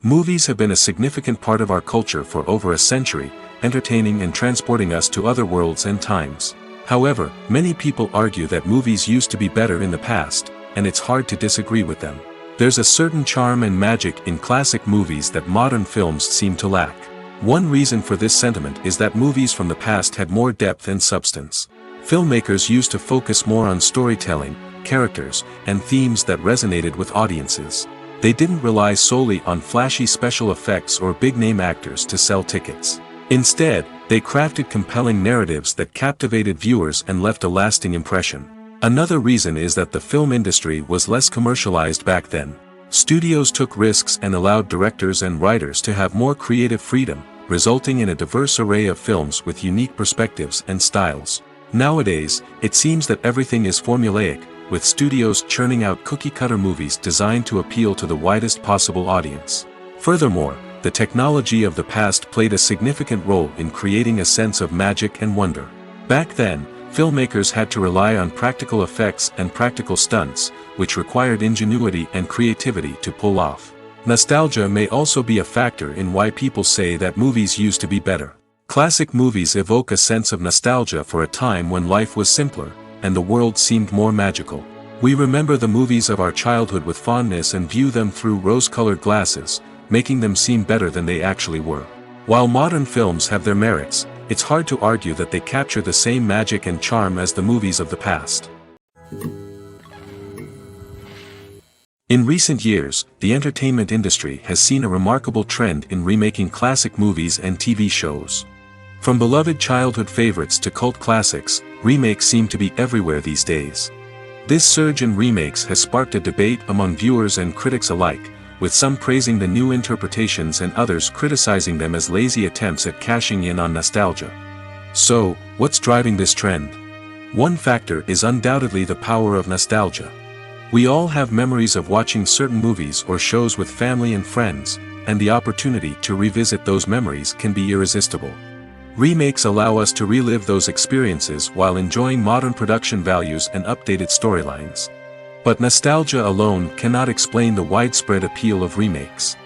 Speaker 1: Movies have been a significant part of our culture for over a century, entertaining and transporting us to other worlds and times. However, many people argue that movies used to be better in the past, and it's hard to disagree with them. There's a certain charm and magic in classic movies that modern films seem to lack. One reason for this sentiment is that movies from the past had more depth and substance. Filmmakers used to focus more on storytelling, characters, and themes that resonated with audiences. They didn't rely solely on flashy special effects or big-name actors to sell tickets. Instead, they crafted compelling narratives that captivated viewers and left a lasting impression. Another reason is that the film industry was less commercialized back then. Studios took risks and allowed directors and writers to have more creative freedom, resulting in a diverse array of films with unique perspectives and styles. Nowadays, it seems that everything is formulaic, with studios churning out cookie-cutter movies designed to appeal to the widest possible audience. Furthermore, the technology of the past played a significant role in creating a sense of magic and wonder. Back then, filmmakers had to rely on practical effects and practical stunts, which required ingenuity and creativity to pull off. Nostalgia may also be a factor in why people say that movies used to be better. Classic movies evoke a sense of nostalgia for a time when life was simpler, and the world seemed more magical. We remember the movies of our childhood with fondness and view them through rose-colored glasses, making them seem better than they actually were. While modern films have their merits, it's hard to argue that they capture the same magic and charm as the movies of the past. In recent years, the entertainment industry has seen a remarkable trend in remaking classic movies and TV shows. From beloved childhood favorites to cult classics, remakes seem to be everywhere these days. This surge in remakes has sparked a debate among viewers and critics alike, with some praising the new interpretations and others criticizing them as lazy attempts at cashing in on nostalgia. So, what's driving this trend? One factor is undoubtedly the power of nostalgia. We all have memories of watching certain movies or shows with family and friends, and the opportunity to revisit those memories can be irresistible. Remakes allow us to relive those experiences while enjoying modern production values and updated storylines. But nostalgia alone cannot explain the widespread appeal of remakes.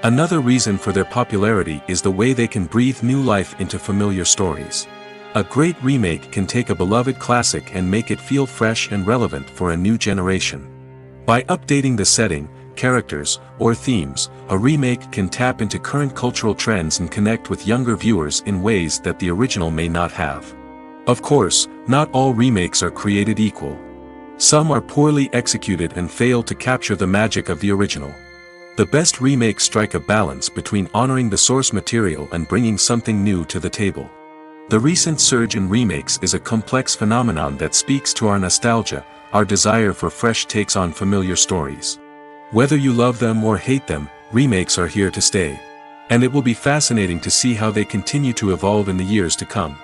Speaker 1: Another reason for their popularity is the way they can breathe new life into familiar stories. A great remake can take a beloved classic and make it feel fresh and relevant for a new generation. By updating the setting, characters, or themes, a remake can tap into current cultural trends and connect with younger viewers in ways that the original may not have. Of course, not all remakes are created equal. Some are poorly executed and fail to capture the magic of the original. The best remakes strike a balance between honoring the source material and bringing something new to the table. The recent surge in remakes is a complex phenomenon that speaks to our nostalgia, our desire for fresh takes on familiar stories. Whether you love them or hate them, remakes are here to stay. And it will be fascinating to see how they continue to evolve in the years to come.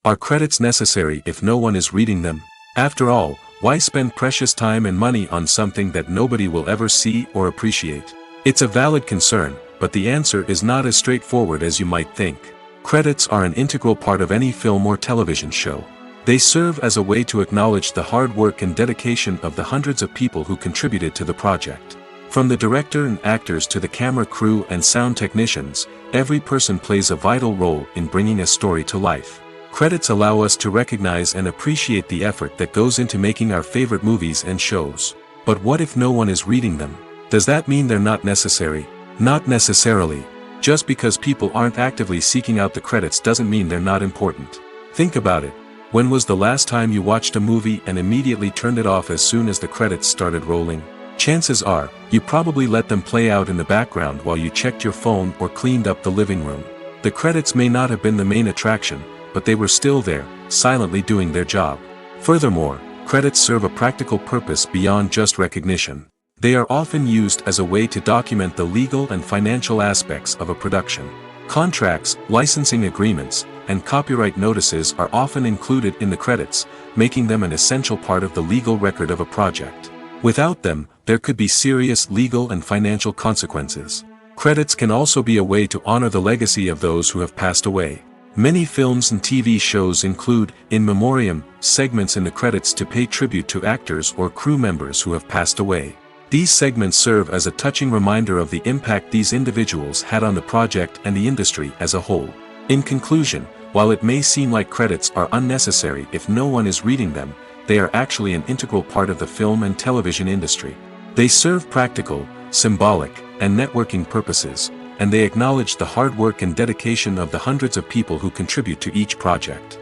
Speaker 1: Are credits necessary if no one is reading them? After all, why spend precious time and money on something that nobody will ever see or appreciate? It's a valid concern, but the answer is not as straightforward as you might think. Credits are an integral part of any film or television show. They serve as a way to acknowledge the hard work and dedication of the hundreds of people who contributed to the project. From the director and actors to the camera crew and sound technicians, every person plays a vital role in bringing a story to life. Credits allow us to recognize and appreciate the effort that goes into making our favorite movies and shows. But what if no one is reading them? Does that mean they're not necessary? Not necessarily. Just because people aren't actively seeking out the credits doesn't mean they're not important. Think about it. When was the last time you watched a movie and immediately turned it off as soon as the credits started rolling? Chances are, you probably let them play out in the background while you checked your phone or cleaned up the living room. The credits may not have been the main attraction, but they were still there, silently doing their job. Furthermore, credits serve a practical purpose beyond just recognition. They are often used as a way to document the legal and financial aspects of a production. Contracts, licensing agreements, and copyright notices are often included in the credits, making them an essential part of the legal record of a project. Without them, there could be serious legal and financial consequences. Credits can also be a way to honor the legacy of those who have passed away. Many films and TV shows include, in memoriam, segments in the credits to pay tribute to actors or crew members who have passed away. These segments serve as a touching reminder of the impact these individuals had on the project and the industry as a whole. In conclusion, while it may seem like credits are unnecessary if no one is reading them, they are actually an integral part of the film and television industry. They serve practical, symbolic, and networking purposes, and they acknowledge the hard work and dedication of the hundreds of people who contribute to each project.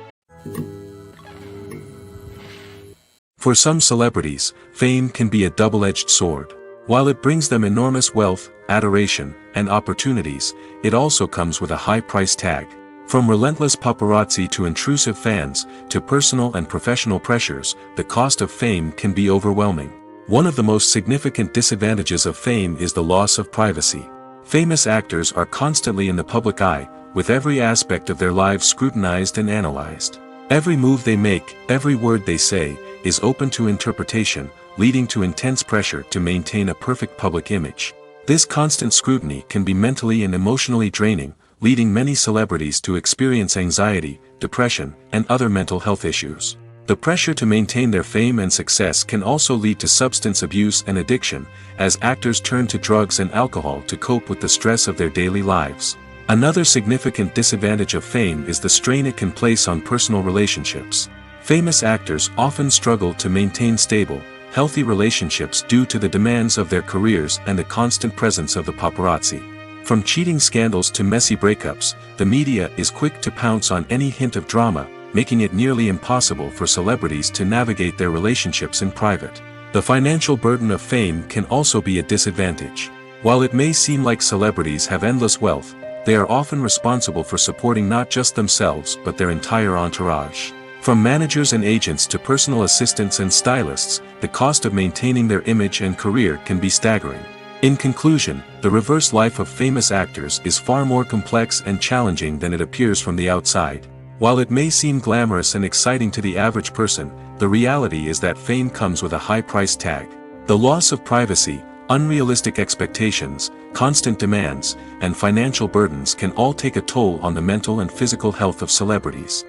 Speaker 1: For some celebrities, fame can be a double-edged sword. While it brings them enormous wealth, adoration, and opportunities, it also comes with a high price tag. From relentless paparazzi to intrusive fans, to personal and professional pressures, the cost of fame can be overwhelming. One of the most significant disadvantages of fame is the loss of privacy. Famous actors are constantly in the public eye, with every aspect of their lives scrutinized and analyzed. Every move they make, every word they say, is open to interpretation, leading to intense pressure to maintain a perfect public image. This constant scrutiny can be mentally and emotionally draining, leading many celebrities to experience anxiety, depression, and other mental health issues. The pressure to maintain their fame and success can also lead to substance abuse and addiction, as actors turn to drugs and alcohol to cope with the stress of their daily lives. Another significant disadvantage of fame is the strain it can place on personal relationships. Famous actors often struggle to maintain stable, healthy relationships due to the demands of their careers and the constant presence of the paparazzi. From cheating scandals to messy breakups, the media is quick to pounce on any hint of drama, making it nearly impossible for celebrities to navigate their relationships in private. The financial burden of fame can also be a disadvantage. While it may seem like celebrities have endless wealth, they are often responsible for supporting not just themselves but their entire entourage. From managers and agents to personal assistants and stylists, the cost of maintaining their image and career can be staggering. In conclusion, the reverse life of famous actors is far more complex and challenging than it appears from the outside. While it may seem glamorous and exciting to the average person, the reality is that fame comes with a high price tag. The loss of privacy, unrealistic expectations, constant demands, and financial burdens can all take a toll on the mental and physical health of celebrities.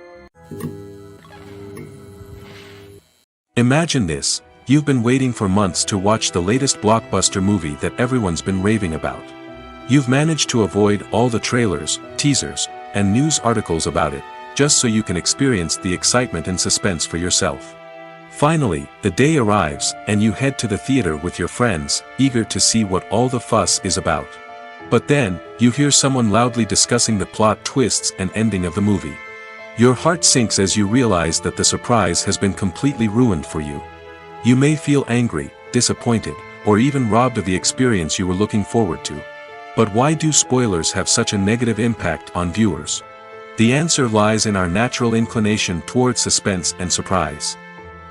Speaker 1: Imagine this: you've been waiting for months to watch the latest blockbuster movie that everyone's been raving about. You've managed to avoid all the trailers, teasers, and news articles about it, just so you can experience the excitement and suspense for yourself. Finally, the day arrives, and you head to the theater with your friends, eager to see what all the fuss is about. But then, you hear someone loudly discussing the plot twists and ending of the movie. Your heart sinks as you realize that the surprise has been completely ruined for you. You may feel angry, disappointed, or even robbed of the experience you were looking forward to. But why do spoilers have such a negative impact on viewers? The answer lies in our natural inclination toward suspense and surprise.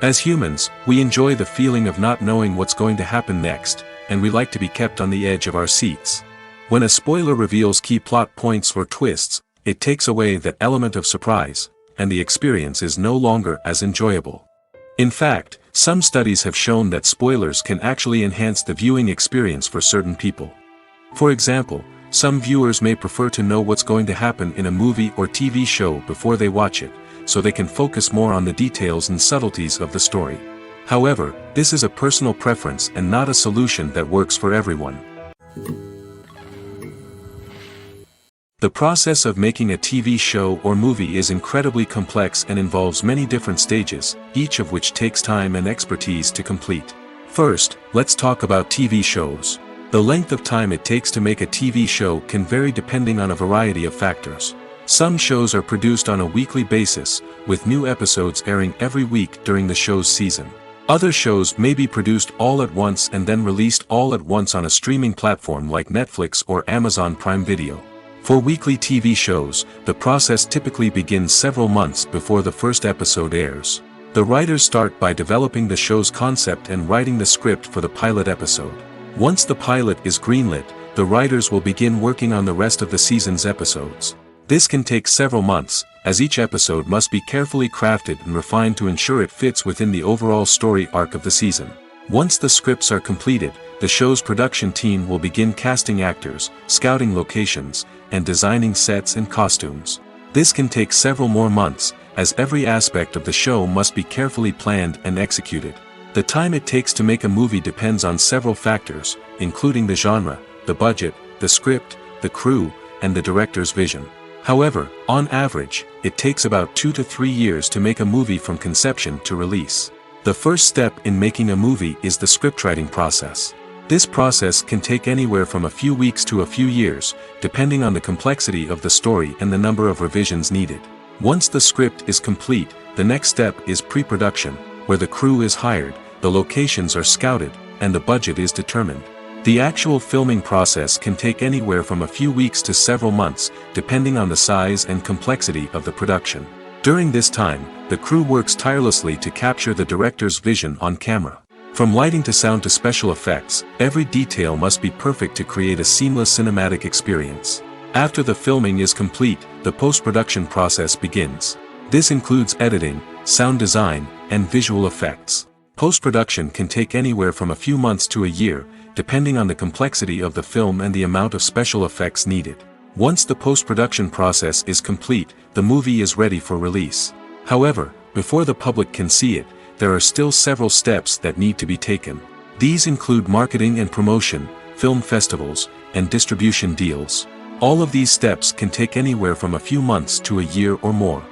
Speaker 1: As humans, we enjoy the feeling of not knowing what's going to happen next, and we like to be kept on the edge of our seats. When a spoiler reveals key plot points or twists, it takes away that element of surprise, and the experience is no longer as enjoyable. In fact, some studies have shown that spoilers can actually enhance the viewing experience for certain people. For example, some viewers may prefer to know what's going to happen in a movie or TV show before they watch it, so they can focus more on the details and subtleties of the story. However, this is a personal preference and not a solution that works for everyone. The process of making a TV show or movie is incredibly complex and involves many different stages, each of which takes time and expertise to complete. First, let's talk about TV shows. The length of time it takes to make a TV show can vary depending on a variety of factors. Some shows are produced on a weekly basis, with new episodes airing every week during the show's season. Other shows may be produced all at once and then released all at once on a streaming platform like Netflix or Amazon Prime Video. For weekly TV shows, the process typically begins several months before the first episode airs. The writers start by developing the show's concept and writing the script for the pilot episode. Once the pilot is greenlit, the writers will begin working on the rest of the season's episodes. This can take several months, as each episode must be carefully crafted and refined to ensure it fits within the overall story arc of the season. Once the scripts are completed, the show's production team will begin casting actors, scouting locations, and designing sets and costumes. This can take several more months, as every aspect of the show must be carefully planned and executed. The time it takes to make a movie depends on several factors, including the genre, the budget, the script, the crew, and the director's vision. However, on average, it takes about 2 to 3 years to make a movie from conception to release. The first step in making a movie is the scriptwriting process. This process can take anywhere from a few weeks to a few years, depending on the complexity of the story and the number of revisions needed. Once the script is complete, the next step is pre-production, where the crew is hired, the locations are scouted, and the budget is determined. The actual filming process can take anywhere from a few weeks to several months, depending on the size and complexity of the production. During this time, the crew works tirelessly to capture the director's vision on camera. From lighting to sound to special effects, every detail must be perfect to create a seamless cinematic experience. After the filming is complete, the post-production process begins. This includes editing, sound design, and visual effects. Post-production can take anywhere from a few months to a year, depending on the complexity of the film and the amount of special effects needed. Once the post-production process is complete, the movie is ready for release. However, before the public can see it, there are still several steps that need to be taken. These include marketing and promotion, film festivals, and distribution deals. All of these steps can take anywhere from a few months to a year or more.